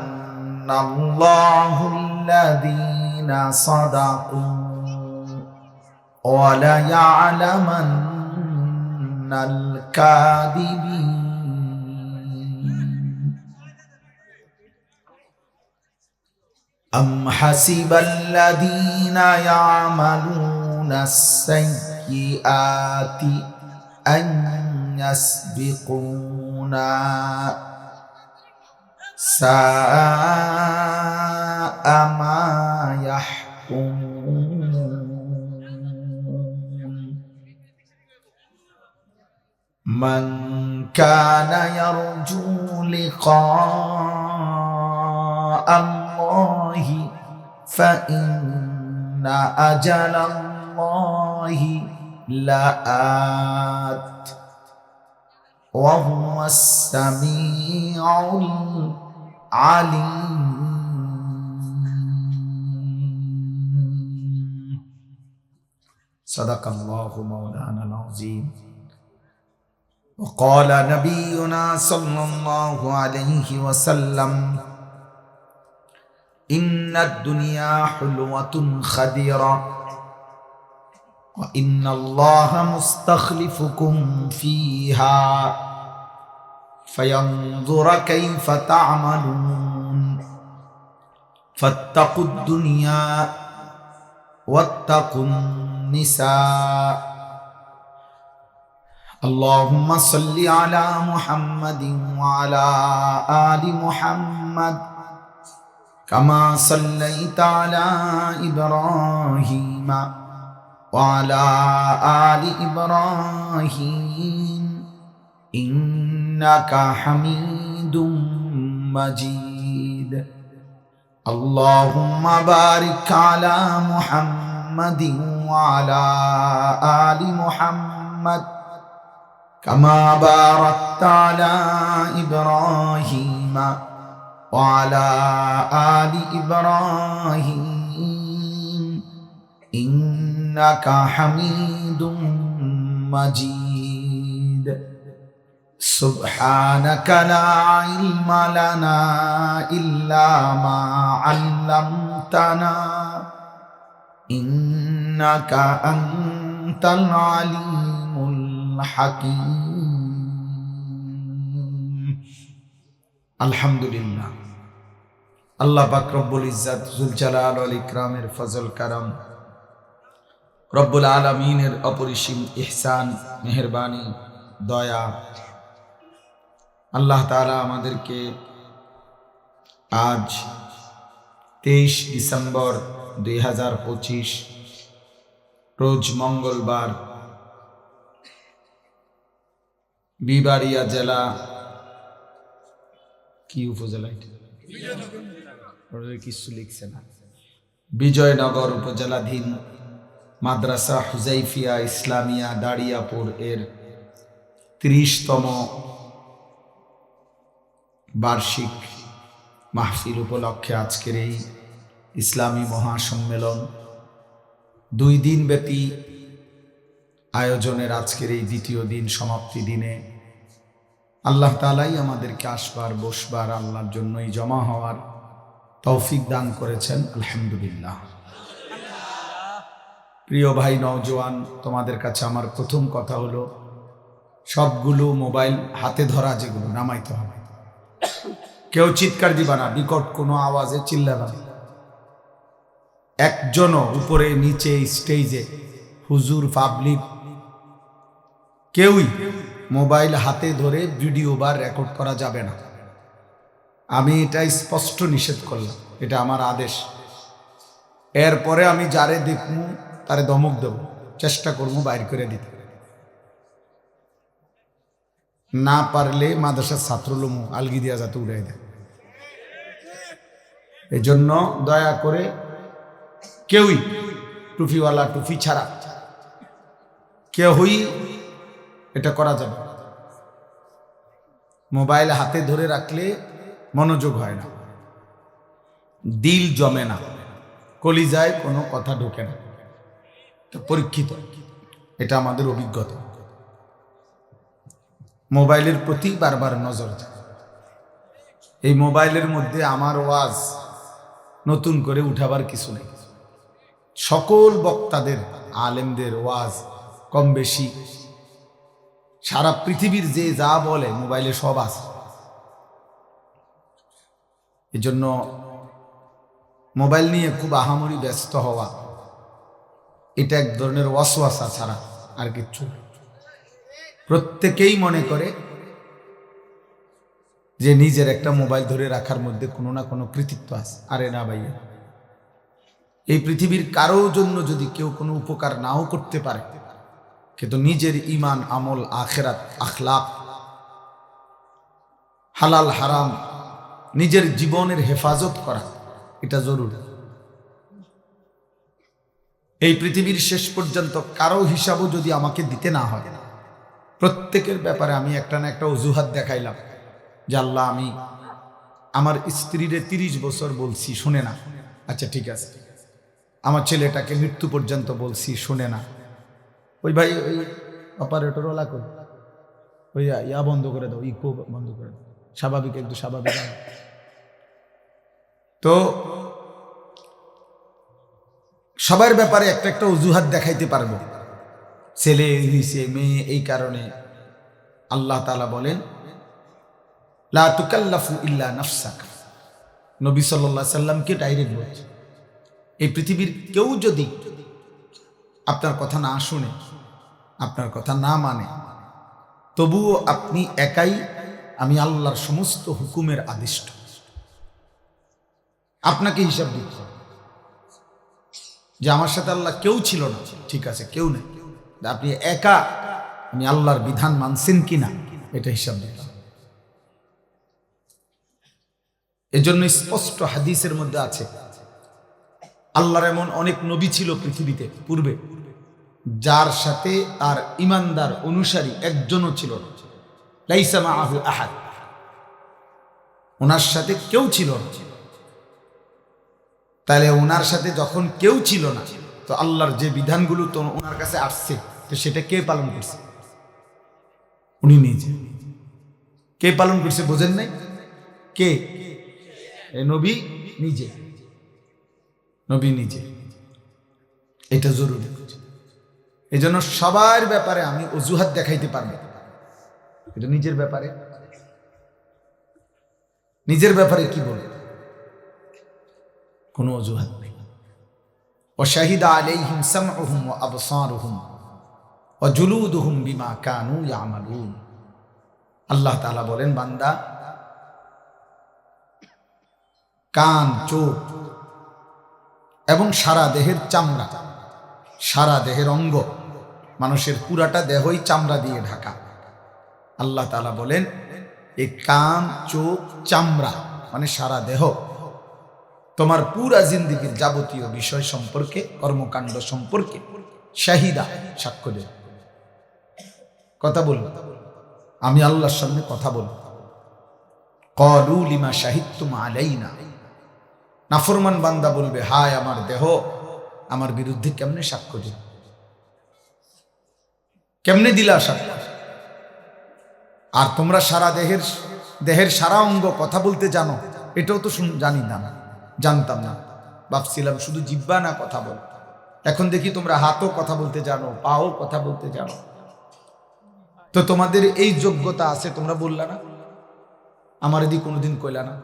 الله الذين صدقوا وليعلمن الكاذبين أم حسب الذين يعملون السيئات أن يسبقونا ساء ما يحكمون من كان يرجو لقاء الله فإن أجل الله لآت وهو السميع العليم صدق الله مولانا العظيم وقال نبينا صلى الله عليه وسلم إن الدنيا حلوة خديرة وإن الله مستخلفكم فيها فينظر كيف تعملون فاتقوا الدنيا واتقوا النساء اللهم صل على محمد وعلى آل محمد كما صليت على إبراهيم وعلى آل إبراهيم إنك حميد مجيد اللهم بارك على محمد وعلى آل محمد كما باركت على إبراهيم وعلى آل إبراهيم إنك حميد مجيد سبحانك لا علم لنا إلا ما علمتنا إنك أنت العليم الحكيم الحمد لله আল্লাহ পাক রব্বুল ইজ্জত জুল জালাল ওয়াল ইকরামের ফজল কারাম রব্বুল আলামিনের অপরিসীম ইহসান মেহেরবানি দয়া আল্লাহ তাআলা আমাদেরকে আজ 23 ডিসেম্বর 2025 রোজ মঙ্গলবার বিবাড়িয়া জেলা কি উপজেলা কিছু লিখছে না বিজয়নগর উপজেলাধীন মাদ্রাসা হুজাইফিয়া ইসলামিয়া দাড়িয়াপুর এর 30তম বার্ষিক মাহফিল উপলক্ষে আজকের এই ইসলামী মহাসম্মেলন 2 দিন ব্যাপী আয়োজনের আজকের এই দ্বিতীয় দিন সমাপ্তি দিনে আল্লাহ তাআলাই আমাদেরকে আসবার বসবার আল্লাহর জন্যই জমা হওয়ার তৌফিক দান করেছেন আলহামদুলিল্লাহ। প্রিয় ভাই নওজোয়ান, তোমাদের কাছে আমার প্রথম কথা হলো সবগুলো মোবাইল হাতে ধরা যেগুলো নামাইতে হবে। কেউ চিৎকার দিবা না, বিকট কোনো আওয়াজে চিল্লাবা না। একজনও উপরে নিচে স্টেজে হুজুর পাবলিক কেউই মোবাইল হাতে ধরে ভিডিও বা রেকর্ড করা যাবে না। আমি এটা স্পষ্ট নিষেধ করলাম, এটা আমার আদেশ। এরপরে আমি যারে দেখবো তারে ধমক দেব, চেষ্টা করবো বাইর করে দিতে। না পারলে মাদ্রাসার ছাত্রলমু আলগি দিয়া যাতে উড়াই দেয়। এই জন্য দয়া করে কেউই টুপিওয়ালা টুপি ছাড়া কেউই এটা করা যাবে। মোবাইল হাতে ধরে রাখলে মনোযোগ হয় না, দিল জমে না, কলিজায় কোনো কথা ঢোকে না। পরীক্ষিত, এটা আমাদের অভিজ্ঞতা। মোবাইলের প্রতি বারবার নজর যায়। এই মোবাইলের মধ্যে আমার ওয়াজ নতুন করে উঠাবার কিছু নেই। সকল বক্তাদের, আলেমদের ওয়াজ কম বেশি সারা পৃথিবীর যে যা বলে মোবাইলে সব আছে। এজন্য মোবাইল নিয়ে খুব আহামরি ব্যস্ত হওয়া, এটা এক ধরনের ওয়াসওয়াসা ছাড়া আর কিচ্ছু। প্রত্যেকেই মনে করে যে নিজের একটা মোবাইল ধরে রাখার মধ্যে কোনো না কোনো কৃতিত্ব আছে। আরে না ভাইয়া, এই পৃথিবীর কারো জন্য যদি কেউ কোনো উপকার নাও করতে পারে, কিন্তু নিজের ঈমান, আমল, আখিরাত, আখলাক, হালাল হারাম, নিজের জীবনের হেফাজত করা, এটা জরুরি। এই পৃথিবীর শেষ পর্যন্ত কারো হিসাবও যদি আমাকে দিতে না হয়, প্রত্যেকের ব্যাপারে আমি একটা না একটা অজুহাত দেখাইলাম যে আল্লাহ, আমি আমার স্ত্রীরে 30 বছর বলছি, শুনে না, আচ্ছা ঠিক আছে। আমার ছেলেটাকে মৃত্যু পর্যন্ত বলছি, শুনে না। ওই ভাই, ওই অপারেটর ওলা কর, ওই ইয়া বন্ধ করে দাও, ইকো বন্ধ করে দাও, স্বাভাবিক, একটু স্বাভাবিক। তো সবার ব্যাপারে একটা একটা অজুহাত দেখাইতে পারবো। ছেলে হইছে, মেয়ে এই কারণে। আল্লাহ তাআলা বলেন, লা তুকাল্লাফু ইল্লা নাফসাক। নবী সাল্লাল্লাহু আলাইহি সাল্লামকে ডাইরেক্ট বলছে, এই পৃথিবীর কেউ যদি আপনার কথা না শুনে, আপনার কথা না মানে, তবুও আপনি একাই আমি আল্লাহর সমস্ত হুকুমের আদিষ্ট। আপনাকে হিসাব দিতে যে আমার সাথে আল্লাহ কেউ ছিল না, ঠিক আছে, কেউ নেই, আপনি একা আমি আল্লাহর বিধান মানছেন কিনা, এটা হিসাব দিতে। এজন্য স্পষ্ট হাদিসের মধ্যে আছে, আল্লাহর এমন অনেক নবী ছিল পৃথিবীতে পূর্বে, যার সাথে তার ইমানদার অনুসারী একজনও ছিল না। লাইসা মাআহু আহাদ, ওনার সাথে কেউ ছিল না। তাহলে ওনার সাথে যখন কেউ ছিল না, তো আল্লাহর যে বিধানগুলো তো ওনার কাছে আসছে, তো সেটা কে পালন করছে? উনি নিজে। কে পালন করছে বোঝেন নাই? কে? নবী নিজে। নবী নিজে। এটা জরুরি। এই জন্য সবার ব্যাপারে আমি অজুহাত দেখাইতে পারবো, কিন্তু নিজের ব্যাপারে, নিজের ব্যাপারে কি বলবো? কোনো অজুহাত নেই। ওয়াশাহিদা আলাইহিম সামউহুম ওয়া আবসারুহুম ওয়া জুলুদুহুম বিমা কানু ইয়ামালুন। আল্লাহ তাআলা বলেন, বান্দা, কান, চোখ এবং সারা দেহের চামড়া, সারা দেহের অঙ্গ, মানুষের পুরাটা দেহই চামড়া দিয়ে ঢাকা। আল্লাহ তাআলা বলেন, এই কান, চোখ, চামড়া মানে সারা দেহ তোমার পুরা জিন্দেগীর যাবতীয় বিষয় সম্পর্কে, কর্মকাণ্ড সম্পর্কে শাহিদা, সাক্ষ্য দেব। কথা বলব, আমি আল্লাহর সামনে কথা বলব। ক্বালু লিমা শাহিদতুম আলাইনা। নাফরমান বান্দা বলবে, হায় আমার দেহ আমার বিরুদ্ধে কেমনে সাক্ষ্য দিল, কেমনে দিলা সাক্ষ্য? আর তোমরা সারা দেহের সারা অঙ্গ কথা বলতে জানো, এটাও তো জানি না, জানতাম না, ভাবছিলাম শুধু জিহ্বা না কথা বল। এখন দেখি তোমরা হাতও কথা বলতে জানো, পাও কথা বলতে জানো। তো তোমাদের এই যোগ্যতা আছে, তোমরা বললা না, আমার এদিকে কোনোদিন কইলা না।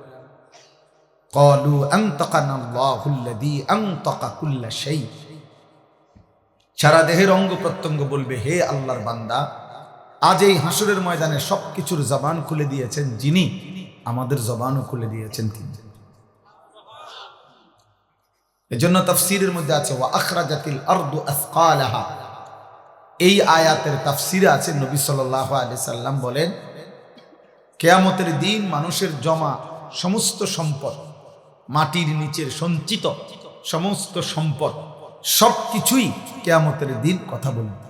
ক্বালু আনতাকানাল্লাহুল্লাযী আনতাকা কুল্লা শাই। সারা দেহের অঙ্গ প্রত্যঙ্গ বলবে, হে আল্লাহর বান্দা, আজ এই হাসরের ময়দানে সবকিছুর জবান খুলে দিয়েছেন যিনি, আমাদের জবানও খুলে দিয়েছেন তিনি। এজন্য তাফসীরের মধ্যে আছে, ওয়া আখরাজাতিল আরদু আসকালাহা। এই আয়াতের তাফসীরে আছে, নবী সাল্লাল্লাহু আলাইহি সাল্লাম বলেন, কিয়ামতের দিন মানুষের জমা সমস্ত সম্পদ, মাটির নিচের সঞ্চিত সমস্ত সম্পদ, সবকিছুই কিয়ামতের দিন কথা বলবে।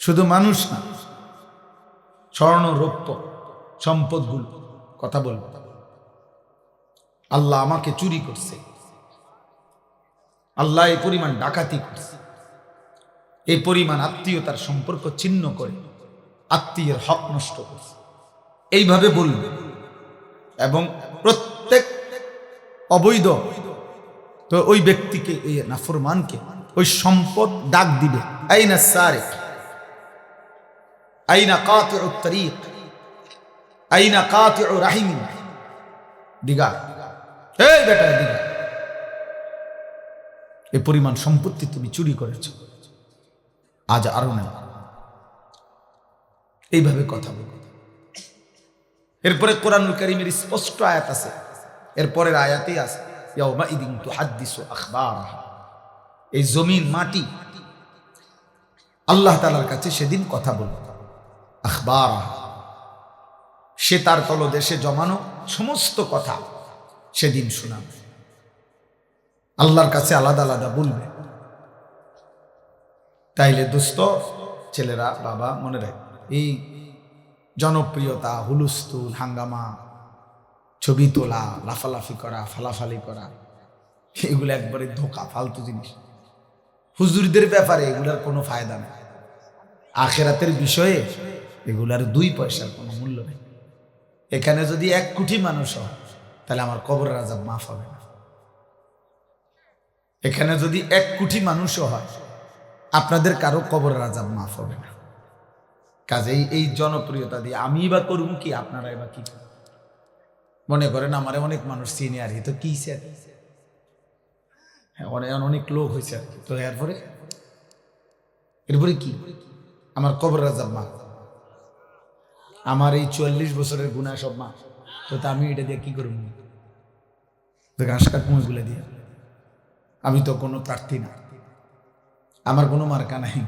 শুধু মানুষ না, স্বর্ণ রৌপ্য সম্পদগুলো কথা বলবে, আল্লাহ আমাকে চুরি করছে, আল্লাহ এই পরিমাণ ডাকাতি করছে, এই পরিমাণ আত্মীয়তার সম্পর্ক ছিন্ন করে আত্মীয়ের হক নষ্ট করছে, এইভাবে বলবে। এবং প্রত্যেক অবৈধ তো ওই ব্যক্তিকে, ওই নাফরমানকে ওই সম্পদ ডাক দিবে, আইনা সারিক, আইনা কাতিউ তরিক, আইনা কাতিউ রাহিম, দিগা, এই বেটা দিগা, এই পরিমাণ সম্পত্তি তুমি চুরি করেছ, আজ আরো না। এইভাবে কথা বল। এরপরে কোরআনুল কারীমের স্পষ্ট আয়াত আছে, এরপরের আয়াতেই আছে, ইয়াউমাইদিন তুহাদ্দিসু আখবারাহা, এই জমিন মাটি আল্লাহ তাআলার কাছে সেদিন কথা বলবে, আখবারাহা, সে তার তলদেশে জমানো সমস্ত কথা সেদিন শোনাবে, আল্লাহর কাছে আলাদা আলাদা বলবে। তাইলে দোস্ত, ছেলেরা, বাবা, মনে রাখ, এই জনপ্রিয়তা, হুলুস্থুল, হাঙ্গামা, ছবি তোলা, লাফালাফি করা, ফালাফালি করা, এগুলো একবারে ধোকা, ফালতু জিনিস। হুজুরদের ব্যাপারে এগুলার কোনো ফায়দা নেই, আখেরাতের বিষয়ে এগুলার 2 পয়সার কোনো মূল্য নেই। এখানে যদি 1 কোটি মানুষ হয় তাহলে আমার কবরের আযাব মাফ হবে না। এখানে যদি 1 কোটি মানুষও হয় আপনাদের কারো কবরের আযাব মাফ হবে না। কাজেই এই জনপ্রিয়তা দিয়ে আমি বা করব কি, আপনারা এবার কি মনে করেন? আমারে অনেক মানুষ চিনে, আর তো কি স্যার, হ্যাঁ অনেক লোক হয়েছে আর কি, তো এরপরে কি আমার কবরের আযাব মাফ, আমার এই 44 বছরের গুনাহ সব মাফ, তো আমি এটা দিয়ে কি করব? ঘাস কাটবো এগুলো দিয়ে? আমি তো কোনো প্রার্থী না, আমার কোনো মার্কা নাই,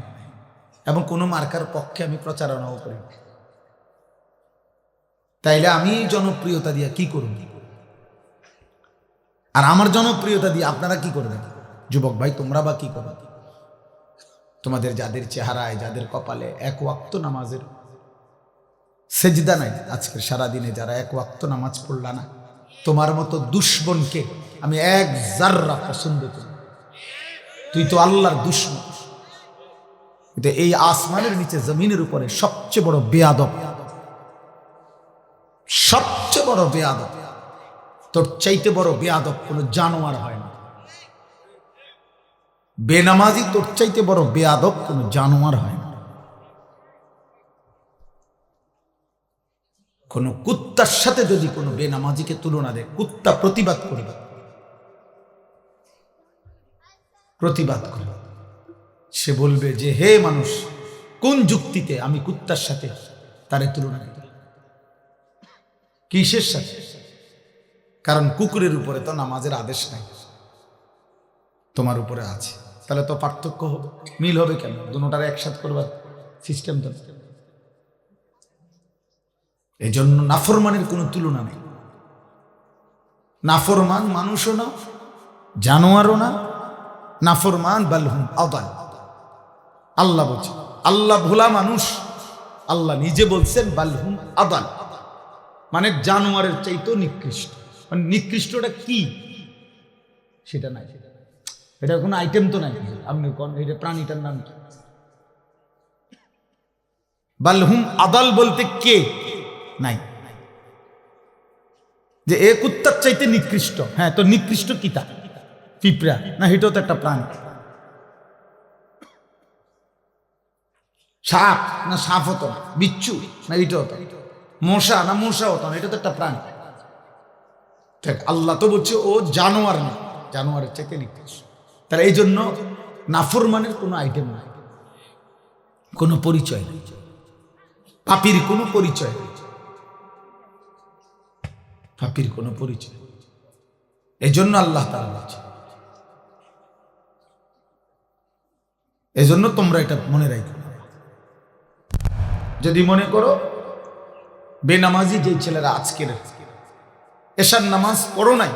এবং কোনো মার্কার পক্ষে আমি প্রচারণাও করি। তাইলে আমি জনপ্রিয়তা দিয়ে কি করব? আর আমার জনপ্রিয়তা দিয়ে আপনারা কি করবেন? যুবক ভাই, তোমরা বা কি করবে? তোমাদের যাদের চেহারায়, যাদের কপালে 1 ওয়াক্ত নামাজের সেজদা নাই, আজকের সারাদিনে যারা 1 ওয়াক্ত নামাজ পড়লা না, তোমার মতো দুশ্মনকে আমি 1 জাররা পছন্দ করি। তুই তো আল্লাহর দুশ্মন। এই আসমানের নিচে জমিনের উপরে সবচেয়ে বড় বেয়াদব, সবচেয়ে বড় বেয়াদব, তোর চাইতে বড় বেয়াদব কোন জানোয়ার হয় না। বেনামাজি তোর চাইতে বড় বেয়াদব কোন জানোয়ার হয় না। কোন কুত্তার সাথে যদি কোনো বেনামাজিকে তুলনা দেয়, কুত্তা প্রতিবাদ করবে, প্রতিবাদ করবে। সে বলবে যে হে মানুষ, কোন যুক্তিতে আমি কুত্তার সাথে তারে তুলনা দিতে? কিসের সাথে? কারণ কুকুরের উপরে তো নামাজের আদেশ নাই, তোমার উপরে আছে। তাহলে তো পার্থক্য হবে, মিল হবে কেন? দুটোটার একসাথে করবার সিস্টেম তো। এই জন্য নাফরমানের কোনো তুলনা নেই। নাফরমান মানুষও না, জানোয়ারও না, নাফরমান বালহুম আদাল। আল্লাহ বলছে, আল্লাহ ভোলা মানুষ, আল্লাহ নিজে বলছেন বালহুম আদাল, মানে জানোয়ারের চাইতেও নিকৃষ্ট। মানে নিকৃষ্টটা কি সেটা নাই, এটার কোনো আইটেম তো নাই। আপনি কোন এটা প্রাণীটার নাম কি? বালহুম আদাল বলতে কে নাই, যে এ কুত্তার চাইতে নিকৃষ্ট। হ্যাঁ, তো নিকৃষ্ট কি? তা পিঁপড়া না? এটাও তো একটা প্রাণী। সাপ না? সাপ হতো না। বিচ্ছু না? এটা হতো। মশা না? মশা হতো না। এটা তো একটা প্রাণী। ঠিক, আল্লাহ তো বলছে ও জানোয়ার না, জানোয়ারের চাইতে নিকৃষ্ট। তাহলে এই জন্য নাফরমানের কোনো আইটেম নাই, কোনো পরিচয় নেই, পাপীর কোনো পরিচয় নেই, পাপীর কোনো পরিচয়। এই জন্য আল্লাহ তাআলা বলছে, এই জন্য তোমরা এটা মনে রাখো। যদি মনে করো বেনামাজি যে ছেলেরা আজকের এশার নামাজ পড়ো নাই,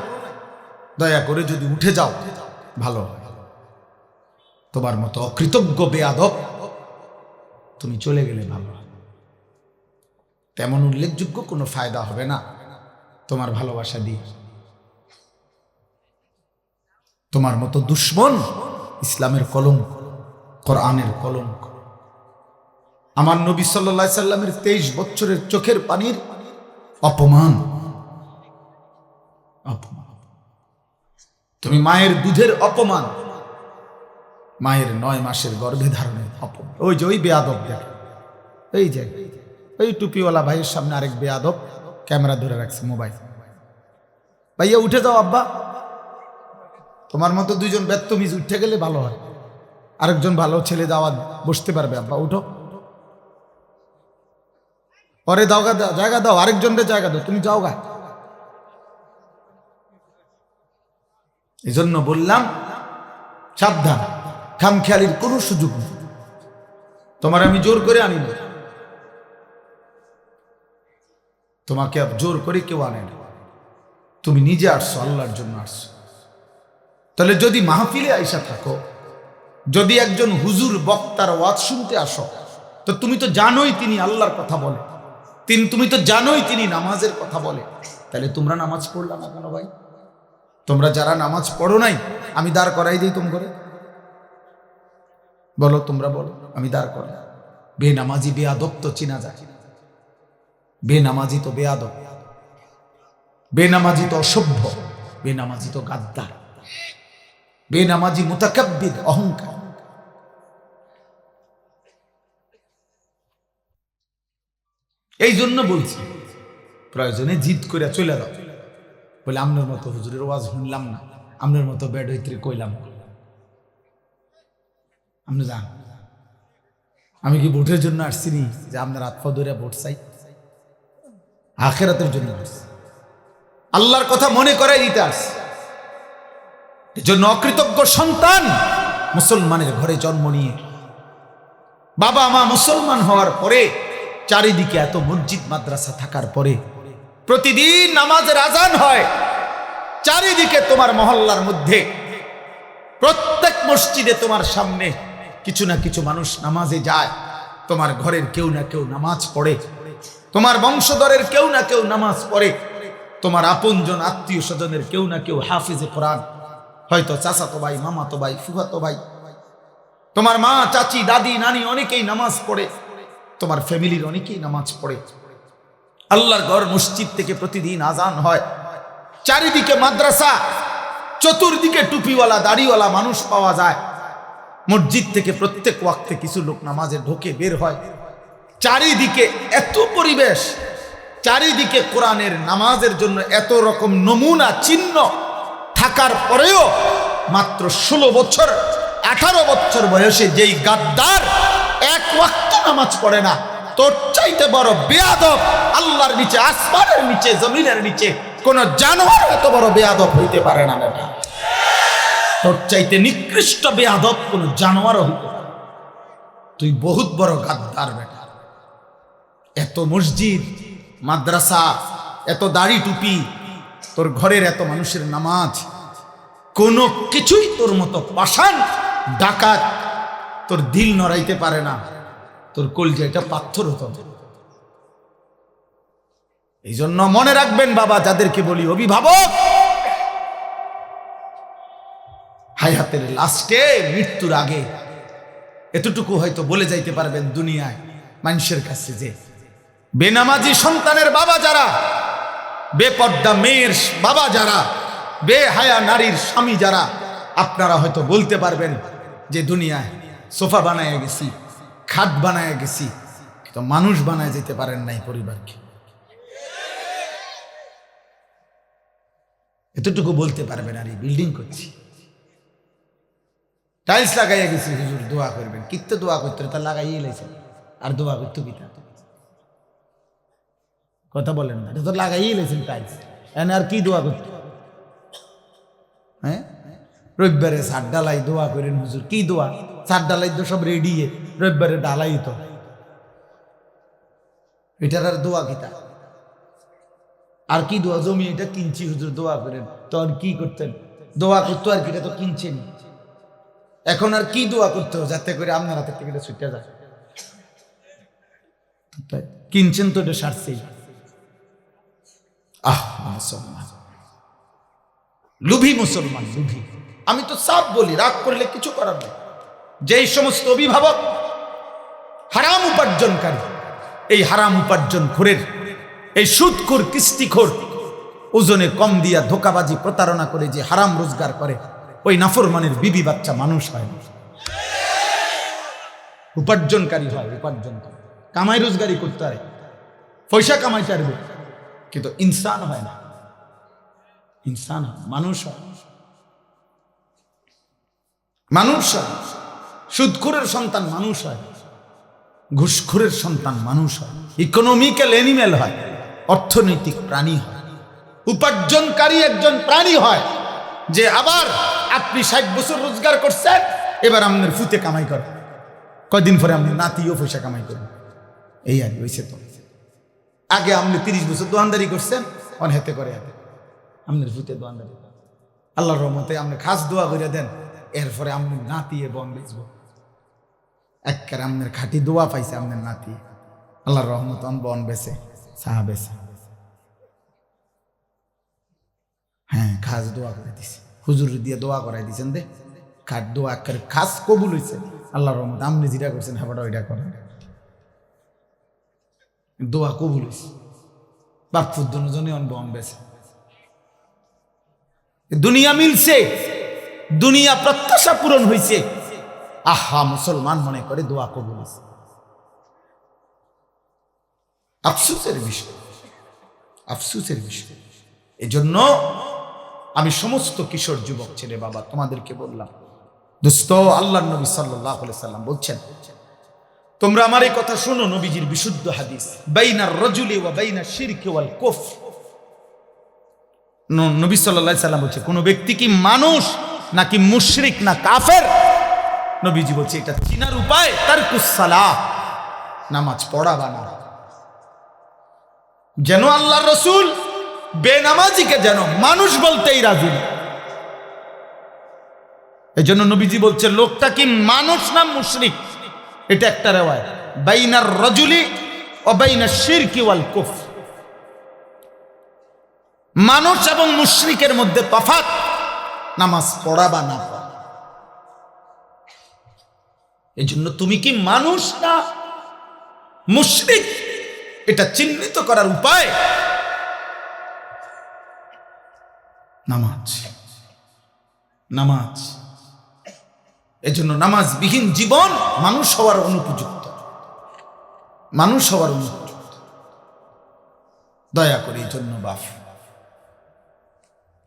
দয়া করে যদি উঠে যাও ভালো হয়। তোমার মতো অকৃতজ্ঞ বেয়াদব তুমি চলে গেলে ভালো। তেমন উল্লেখযোগ্য কোনো ফায়দা হবে না তোমার ভালোবাসা দিয়ে। তোমার মতো দুশ্মন ইসলামের কলঙ্ক, কোরআনের কলঙ্ক। আমার নবী সাল্লাল্লাহু আলাইহি সাল্লামের 23 বছরের চোখের পানির অপমান। তুমি মায়ের দুধের অপমান, মায়ের 9 মাসের গর্ভে ধারণের অপমান। ওই যে ওই বেয়াদব দেখ, এই যে ওই টুপিওয়ালা ভাইয়ের সামনে আরেক বেয়াদব ক্যামেরা ধরে রাখছে মোবাইল। ভাইয়া উঠে যাও আব্বা। তোমার মতো দুইজন বেত্তমিজ উঠে গেলে ভালো হয়, আরেকজন ভালো ছেলে দাওয়াত বসতে পারবে। আব্বা উঠো, পরে দাও জায়গা দাও, আরেকজনকে জায়গা দাও, তুমি যাও গা। এই জন্য বললাম সাবধান, খামখেয়ালির কোনো সুযোগ নেই। তোমার আমি জোর করে আনি না, তোমাকে জোর করে কেউ আনে না, তুমি নিজে আসছো, আল্লাহর জন্য আসছো। তাহলে যদি মাহফিলে আইসা থাকো, যদি একজন হুজুর বক্তার ওয়াজ শুনতে আসো, তো তুমি তো জানোই তিনি আল্লাহর কথা বলে, তুমি তো জানোই তিনি নামাজের কথা বলে, তাহলে তোমরা নামাজ পড়লা না কেন ভাই? তোমরা যারা নামাজ পড়ো নাই, আমি দাঁড় করাই দিই তুম করে, বলো, তোমরা বলো, আমি দাঁড় করাই। বেনামাজি বেয়াদব তো চিনা যায়, বেনামাজি তো বেয়াদব, বেনামাজি তো অসভ্য, বেনামাজি তো গাদ্দার, বেনামাজি মুতাকাব্বির, অহংকার। এই জন্য বলছি প্রয়োজনে জিদ করে চলে যাও, বলে আপনার মতো হুজুরের ওয়াজ শুনলাম না, আপনার মতো বেড হইতে কইলাম। আপনি যান, আমি কি ভোটের জন্য আসছি নি যে আপনার হাত পা ধরে ভোট চাই? আখিরাতের জন্য আসছি, আল্লাহর কথা মনে করাই দিতে আসছি। এই জন্য অকৃতজ্ঞ সন্তান মুসলমানের ঘরে জন্ম নিয়ে বাবা মা মুসলমান হওয়ার পরে, চারিদিকে এত মসজিদ মাদ্রাসা থাকার পরে, প্রতিদিন নামাজের আজান হয়, চারিদিকে তোমার মহল্লার মধ্যে প্রত্যেক মসজিদে তোমার সামনে কিছু না কিছু মানুষ নামাজে যায়, তোমার ঘরের কেউ না কেউ নামাজ পড়ে, তোমার বংশধরের কেউ না কেউ নামাজ পড়ে, তোমার আপনজন আত্মীয় স্বজনের কেউ না কেউ হাফিজে কোরআন, হয়তো চাচাতো ভাই, মামাতো ভাই, ফুফাতো ভাই, তোমার মা, চাচি, দাদি, নানি অনেকেই নামাজ পড়ে, তোমার ফ্যামিলির অনেকেই নামাজ পড়ে। আল্লাহর ঘর মসজিদ থেকে প্রতিদিন আজান হয়, চারিদিকে মাদ্রাসা, চতুর্দিকে টুপিওয়ালা দাড়িওয়ালা মানুষ পাওয়া যায়, মসজিদ থেকে প্রত্যেক ওয়াক্তে কিছু লোক নামাজে ঢোকে বের হয়, চারিদিকে এত পরিবেশ, চারিদিকে কোরআনের নামাজের জন্য এত রকম নমুনা চিহ্ন থাকার পরেও মাত্র 16 বছর 18 বছর বয়সে যেই গাদ্দার এক ওয়াক্ত নামাজ পড়ে না, তোর চাইতে বড় বেয়াদব আল্লাহর নিচে, আসমানের নিচে, জমিনের নিচে কোন জানোয়ার এত বড় বেয়াদব হইতে পারে না বেটা। তোর চাইতে নিকৃষ্ট বেয়াদব কোন জানোয়ারও হইতে পারে। তুই বহুত বড় গাদ্দার বেটা। এত মসজিদ মাদ্রাসা, এত দাড়ি টুপি, তোর ঘরের এত মানুষের নামাজ, কোনো কিছুই তোর মতো পাষাণ ডাকাত তোর দিল নড়াইতে পারে না, তোর কলজাটা পাথর হতো। এই জন্য মনে রাখবেন বাবা, যাদেরকে বলি অভিভাবক, হায়াতের লাস্টে, মৃত্যুর আগে এতটুকু হয়তো বলে যাইতে পারবেন দুনিয়ায় মানুষের কাছে, যে বেনামাজি সন্তানের বাবা যারা, বেপর্দা মেয়ের বাবা যারা, বেহায়া নারীর স্বামী যারা, আপনারা হয়তো বলতে পারবেন যে দুনিয়ায় সোফা বানায় গেছি, খাট বানায় গেছি, কিন্তু মানুষ বানায় যেতে পারেন নাই পরিবারকে। এতটুকু বলতে পারবেন। আর এই বিল্ডিং করছি, টাইলস লাগাইয়া গেছি, হুজুর দোয়া করবেন, কিত্তে দোয়া করতে তা লাগাইয়ে লাইছে, আর দোয়া করতে কিতা কথা বলেন না, এটা তো লাগাইয়ে লাইছেন টাইলস, এনে আর কি দোয়া করতে? হ্যাঁ, রবিবারে ছাদ ডালাই দোয়া করেন হুজুর, কি দোয়া? ছাদ ডালাই তো সব রেডি, রবিবারে ডালাই তো, এটার আর দোয়া কিতা? আর কি দোয়া? জমি এটা কিনছি হুজুর দোয়া করেন, তো আর কি করতেন? দোয়া করতো আর কি, এটা তো কিনছেন, এখন আর কি দোয়া করতে হবে যাতে করে আপনার হাতের থেকে ছুটে যায়? কিনছেন তো এটা সারছেই। মুসলমান, লুভি মুসলমান, লুভি। আমি তো সাফ বলি, রাগ করলে কিছু করার নেই। যেই সমস্ত অভিভাবক হারাম উপার্জনকারী, এই হারাম উপার্জন খোরের, এই সুদখোর কিস্তিখোর, ওজনে কম দিয়া ধোকাবাজি প্রতারণা করে যে হারাম রোজগার করে, ওই নাফরমানের বিবি বাচ্চা মানুষ হয় না, উপার্জনকারী হয়। উপার্জনকারী কামাই রোজগারি করতে পারে, পয়সা কামাইতে পারবে, কিন্তু ইনসান হয় না। ইনসান হয়, মানুষ হয়, মানুষ হয়। সুদখোরের সন্তান মানুষ হয়, ঘুষখোরের সন্তান মানুষ হয়, ইকোনমিক্যাল অ্যানিমেল হয়, অর্থনৈতিক প্রাণী হয়। উপার্জনকারী একজন প্রাণী হয় যে আবার আপনি 60 বছর রোজগার করছেন, এবার আপনার ফুতে কামাই করে, কয়দিন পরে আপনি নাতিও পয়সা কামাই করেন। এই আর হয়েছে তো। আগে আপনি 30 বছর দোয়ানদারি করছেন, অন হেতে করে হাতে আপনার ফুতে দোয়ানদারি। আল্লাহর রহমতে আপনি খাস দোয়া করে দেন, এরপরে আপনি নাতিয়ে বন বেচবো। একের আপনার খাঁটি দোয়া পাইছে আপনার নাতি, আল্লাহর রহমত বন বেছে, চাহা বেছে। হ্যাঁ, খাস দোয়া করে দিছে, হুজুর দিয়ে দোয়া করাই দিচ্ছেন দে, খাট দোয়া একের খাস কবুল হয়েছে আল্লাহর রহমত। আপনি যেটা করছেন হ্যাঁ ওইটা করেন, দোয়া কবুল হয়েছে। বাপুর দুজনে বন বেছে, দুনিয়া মিলছে, দুনিয়া প্রত্যাশা পূরণ হয়েছে। মুসলমান মনে করে দোয়া কবুল হয়েছে। আফসোসের বিষয়, আফসোসের বিষয়। এজন্য আমি সমস্ত কিশোর যুবক ছেলে বাবা তোমাদেরকে বললাম, দোস্ত, আল্লাহর নবী সাল্লাল্লাহু আলাইহি সাল্লাম বলছেন, তোমরা আমার এই কথা শোনো, নবীজির বিশুদ্ধ হাদিস, বাইনার রাজুলি ওয়া বাইনাশ শিরকি ওয়াল কুফর। নবী সাল্লাল্লাহু আলাইহি সাল্লাম বলছে, কোন ব্যক্তি কি মানুষ নাকি মুশরিক না কাফের, নবীজি বলছে এটা চিনার উপায় তারকুস সালাহ, নামাজ পড়া বা না। যেন আল্লাহর রাসূল বেনামাজিকে যেন মানুষ বলতেই রাজি না। এই জন্য নবীজি বলছে লোকটা কি মানুষ না মুশরিক, এটা একটা রিওয়ায়াত, বাইনার রাজুলি ওয়া বাইনাশ শিরকি ওয়াল কুফর। মানুষ এবং মুশরিকের মধ্যে তফাৎ নামাজ পড়া বা না পড়া। এই জন্য তুমি কি মানুষ না মুশরিক, এটা চিহ্নিত করার উপায় নামাজ। নামাজ, এজন্য নামাজবিহীন জীবন মানুষ হওয়ার অনুপযুক্ত, মানুষ হওয়ার অনুপযুক্ত। দয়া করে এই জন্য বাপ,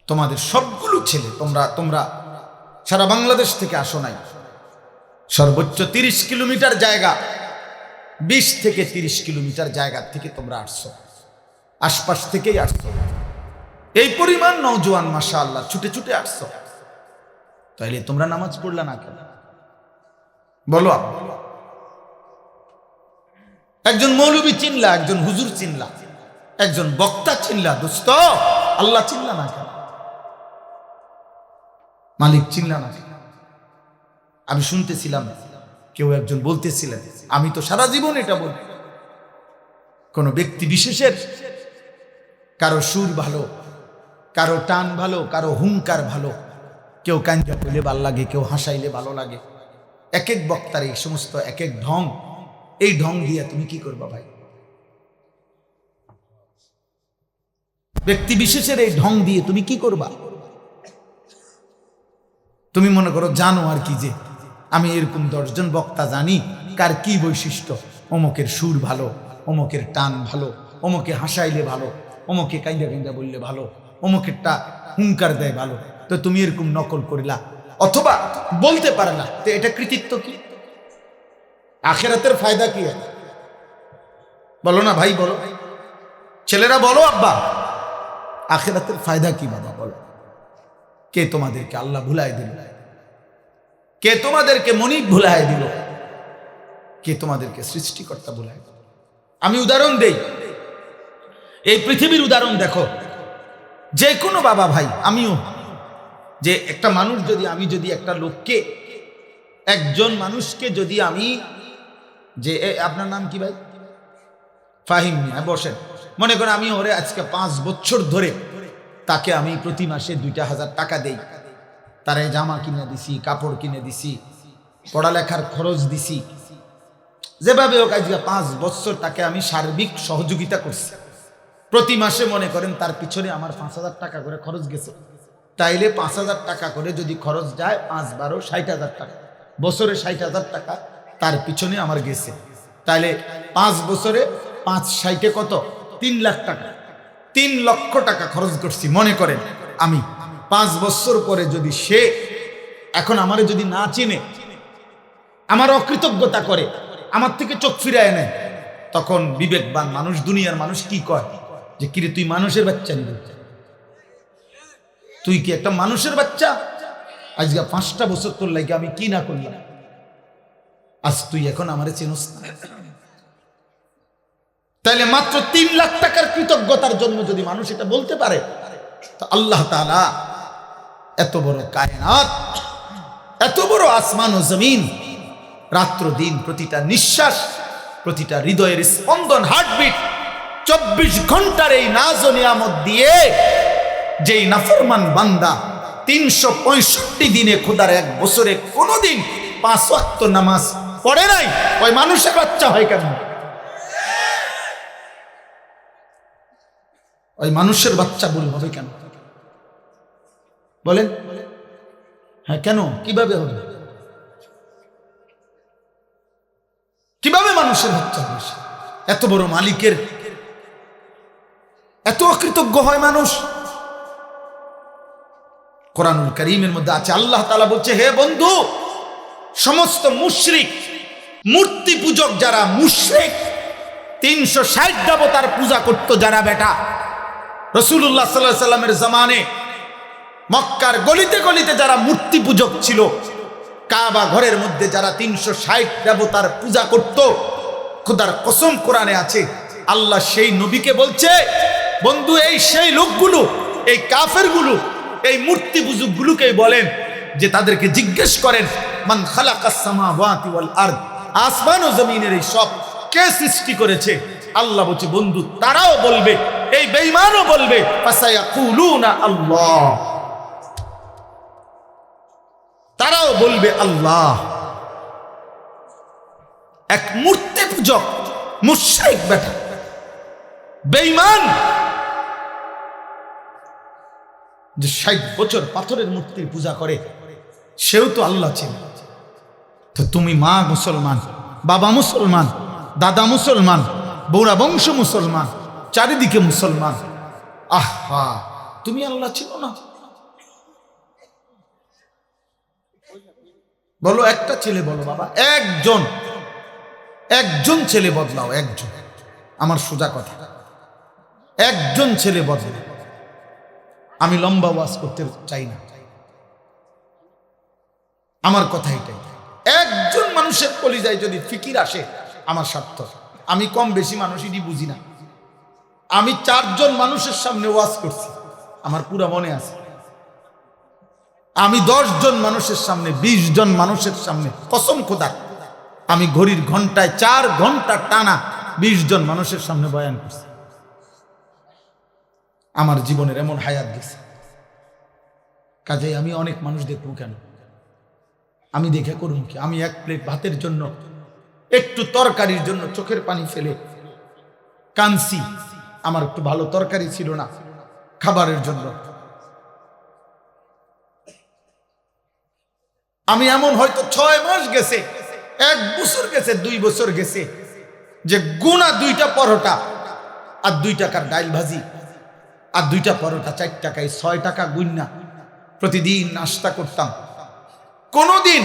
তোমাদের সবগুলো ছেলে, তোমরা সারা বাংলাদেশ থেকে আসো নাই, সর্বোচ্চ 30 কিলোমিটার জায়গা, 20 থেকে 30 কিলোমিটার জায়গা থেকে তোমরা আসছো, আশপাশ থেকেই আসছো। এই পরিমাণ নওজোয়ান মাশাআল্লাহ ছুটে ছুটে আসছো, তাইলে তোমরা নামাজ পড়লা না কেন বলো? একজন মৌলবী চিনলা, একজন হুজুর চিনলা, একজন বক্তা চিনলা, দোস্ত আল্লাহ চিনলা না কেন? মালিক চিনলা না কেন? আমি শুনতেছিলাম কেউ একজন বলতেছিলেন, আমি তো সারা জীবন এটা বলি, কোন ব্যক্তি বিশেষের কারো সুর ভালো, কারো টান ভালো, কারো হুঙ্কার ভালো, কেউ কাঞ্জা করলে ভালো লাগে, কেউ হাসাইলে ভালো লাগে। এক এক বক্তার এই সমস্ত এক এক ঢং, এই ঢং দিয়ে তুমি কি করবা ভাই? ব্যক্তি বিশেষের এই ঢং দিয়ে তুমি কি করবা? তুমি মনে করো জানো আর কি, যে আমি এরকম 10 জন বক্তা জানি কার কি বৈশিষ্ট্য, অমুকের সুর ভালো, অমুকের টান ভালো, অমুকে হাসাইলে ভালো, অমুকে কাইন্দা কাইন্দা বললে ভালো, অমুকেরটা হুঙ্কার দেয় ভালো, তো তুমি এরকম নকল করিলা অথবা বলতে পারলা, তো এটা কৃতিত্ব কি? আখিরাতের ফায়দা কি? বলো না ভাই, বলো ছেলেরা, বলো আব্বা, আখিরাতের ফায়দা কি বাবা বলো? কে তোমাদেরকে আল্লাহ ভুলাই দিল? কে তোমাদেরকে মনিব ভুলাই দিল? কে তোমাদেরকে সৃষ্টিকর্তা ভুলাই দিল? আমি উদাহরণ দেই, এই পৃথিবীর উদাহরণ দেখো, যে কোনো বাবা ভাই, আমিও, যে একটা মানুষ যদি, আমি যদি একটা লোককে, একজন মানুষকে যদি আমি, যে আপনার নাম কি ভাই? ফাহিম মিয়া বসেন। মনে করেন আমি ওরে আজকে 5 বছর ধরে তাকে আমি প্রতি মাসে 2,000 টাকা দেই, তারে জামা কিনে দিছি, কাপড় কিনে দিছি, পড়ালেখার খরচ দিছি, যেভাবে হোক আজকে 5 বছর তাকে আমি সার্বিক সহযোগিতা করছি। প্রতি মাসে মনে করেন তার পিছনে আমার 5,000 টাকা করে খরচ গেছে। তাইলে 5,000 টাকা করে যদি খরচ যায় 5 12 60,000 টাকা, বছরে 60,000 টাকা তার পিছনে আমার গেছে। তাইলে 5 বছরে 5 60 কত? 3 লাখ টাকা, 3 লক্ষ টাকা খরচ করছি। মনে করেন আমি 5 বছর পরে যদি সে এখন আমারে যদি না চিনে, আমার অকৃতজ্ঞতা করে, আমার থেকে চোখ ফিরায় নেয়, তখন বিবেকবান মানুষ, দুনিয়ার মানুষ কি কয় যে কিরে তুই মানুষের বাচ্চা নিবি, তুই কি একটা মানুষের বাচ্চা? আজকে 5টা বছর তোর লাগে আমি কি না করলাম, আজ তুই এখন আমারে চেনস না। তাইলে মাত্র 3 লাখ টাকার কৃতজ্ঞতার জন্য যদি মানুষ এটা বলতে পারে, তো আল্লাহ তাআলা এত বড় কায়নাত, এত বড় আসমান ও জমিন, রাত্র দিন প্রতিটা নিঃশ্বাস, প্রতিটা হৃদয়ের স্পন্দন, হার্টবিট, 24 ঘন্টার এই নাজ ও নিয়ামত দিয়ে যেই নাফরমান বান্দা 365 দিনে খোদার 1 বছরে কোনোদিন 5 ওয়াক্ত নামাজ পড়ে নাই, ওই মানুষের বাচ্চা হয় কেন? ওই মানুষের বাচ্চা বল হবে কেন? বলেন, হ্যাঁ কেন? কিভাবে হবে? কিভাবে মানুষের বাচ্চা হবে? এত বড় মালিকের এত অকৃতজ্ঞ হয় মানুষ। কোরআনুল কারীমের মধ্যে আছে, আল্লাহ তাআলা বলছে, হে বন্ধু, সমস্ত মুশরিক, মূর্তি পূজক যারা মুশরিক, 360 দেবতার পূজা করত যারা, বেটা রাসূলুল্লাহ সাল্লাল্লাহু আলাইহি সাল্লামের জামানে মক্কার গলিতে গলিতে যারা মূর্তি পূজক ছিল, কাবা ঘরের মধ্যে যারা 360 দেবতার পূজা করত, খোদার কসম কোরআনে আছে, আল্লাহ সেই নবীকে বলছে, বন্ধু এই সেই লোকগুলো, এই কাফেরগুলো, এই মূর্তি পূজকগুলোকে বলেন যে তাদেরকে জিজ্ঞেস করেন, মান খালাকাস সামাওয়াতি ওয়াল আরদ, আসমান ও জমিনের এই সব কে সৃষ্টি করেছে? আল্লাহ বলছে, বন্ধু তারাও বলবে, এই বেঈমানও বলবে, ফাসায়াকুলুনা আল্লাহ, তারাও বলবে আল্লাহ। এক মূর্তি পূজক মুশরিক বেটা, বেঈমান, যে 60 বছর পাথরের মূর্তির পূজা করে, সেও তো আল্লাহ ছিল। তো তুমি মা মুসলমান, বাবা মুসলমান, দাদা মুসলমান, বৌরা বংশ মুসলমান, চারিদিকে মুসলমান, আহা তুমি আল্লাহ ছিল না? বলো একটা ছেলে, বলো বাবা, একজন ছেলে বদলাও, একজন, আমার সোজা কথা, একজন ছেলে বদলাও। আমি লম্বা ওয়াজ করতে চাই না, আমার কথা এটাই, একজন মানুষের কলিজায় যদি ফিকির আসে আমার স্বার্থ। আমি কম বেশি মানুষই বুঝি না, আমি 4 জন মানুষের সামনে ওয়াজ করছি, আমার পুরো মনে আছে। আমি 10 জন মানুষের সামনে, 20 জন মানুষের সামনে, কসম খোদার, আমি ঘড়ির ঘন্টায় 4 ঘন্টা টানা 20 জন মানুষের সামনে বয়ান করছি। আমার জীবনের এমন হায়াত গেছে, কাজেই আমি অনেক মানুষ দেখবো কেন? আমি দেখে করুন কি? আমি 1 প্লেট ভাতের জন্য, একটু তরকারির জন্য চোখের পানি ফেলে কাঁদছি। আমার একটু ভালো তরকারি ছিল না খাবারের জন্য। আমি এমন হয়তো 6 মাস গেছে, 1 বছর গেছে, 2 বছর গেছে, যে গুনা 2টা পরোটা আর 2 টাকার ডাল ভাজি আর 2টা পরোটা 4 টাকায় 6 টাকা গুন্না প্রতিদিন নাস্তা করতাম। কোনোদিন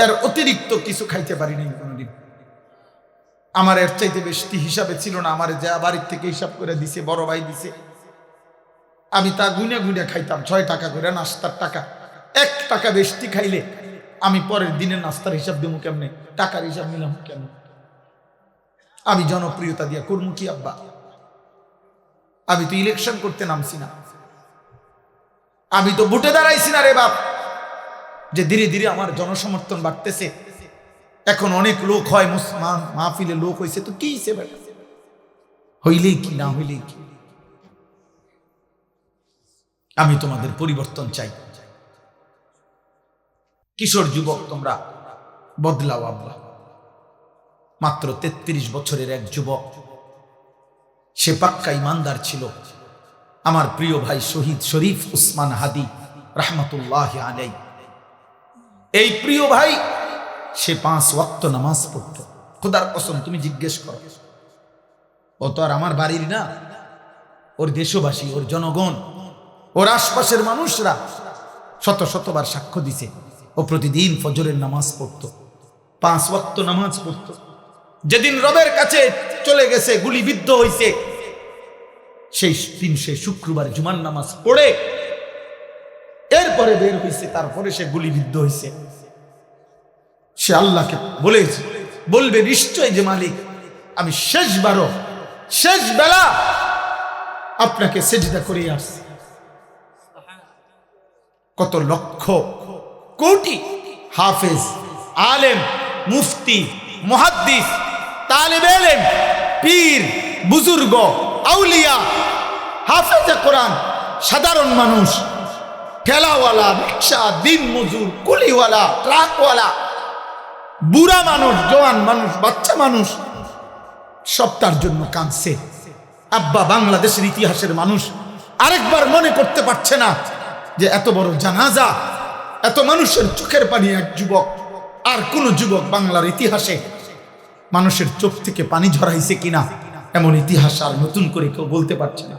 এর অতিরিক্ত কিছু খাইতে পারি নাই কোনোদিন। আমার এর চাইতে বেশি হিসাবে ছিল না, আমার যা বাড়ির থেকে হিসাব করে দিছে, বড় ভাই দিছে, আমি তা গুনে গুনে খাইতাম। 6 টাকা করে নাস্তার টাকা, 1 টাকা বেশি খাইলে আমি পরের দিনের নাস্তার হিসাব দেবো কেমনে, টাকার হিসাব নিলাম কেন? আমি জনপ্রিয়তা দিয়া করবো কি আব্বা? আমি তো ইলেকশন করতে নামছি না, আমি তো ভোটে দাঁড়াইছি না রে বাপ, যে ধীরে ধীরে আমার জনসমর্থন বাড়তেছে। এখন অনেক লোক হয়, মাহফিলে লোক হয়েছে, তো কি হিসেবে হইলেই কি না হইলেই কি। আমি তোমাদের পরিবর্তন চাই। কিশোর যুবক তোমরা বদলাও আব্বা। মাত্র 33 বছরের এক যুবক, সে পাক্কা ইমানদার ছিল। আমার প্রিয় ভাই শহীদ শরীফ উসমান হাদি রহমতুল্লাহ আলাই, এই প্রিয় ভাই সে 5 ওয়াক্ত নামাজ পড়তো। খোদার কসম তুমি জিজ্ঞেস করো, ও তো আর আমার বাড়ির না, ওর দেশবাসী, ওর জনগণ, ওর আশপাশের মানুষরা শত শতবার সাক্ষ্য দিছে ও প্রতিদিন ফজরের নামাজ পড়তো, 5 ওয়াক্ত নামাজ পড়তো। যেদিন রবের কাছে চলে গেছে, গুলিবিদ্ধ হইছে, সেই দিন সে শুক্রবার জুমার নামাজ পড়ে এরপরে বের হইছে, তারপরে সে গুলিবিদ্ধ হইছে। সে আল্লাহকে বলেছে, বলবে নিশ্চয় যে মালিক আমি শেষবারও শেষ বেলা আপনাকে সেজদা করে আসছি। কত লক্ষ কোটি হাফেজ, আলেম, মুফতি, মুহাদ্দিস, তালিবে ইলম, পীর, বুজুর্গ, আউলিয়া, হাফেজে কোরআন, সাধারণ মানুষ, ঠেলাওয়ালা, রিক্সা, দিন মজুর, কুলিওয়ালা, ট্রাকওয়ালা, বুড়া মানুষ, জওয়ান মানুষ, বাচ্চা মানুষ, সব তার জন্য কাঁদছে। আব্বা বাংলাদেশের ইতিহাসের মানুষ আরেকবার মনে করতে পারছে না যে এত বড় জানাজা, এত মানুষের চোখের পানি এক যুবক, আর কোন যুবক বাংলার ইতিহাসে মানুষের চোখ থেকে পানি ঝরাইছে কিনা, এমন ইতিহাস আর নতুন করে কেউ বলতে পারছে না।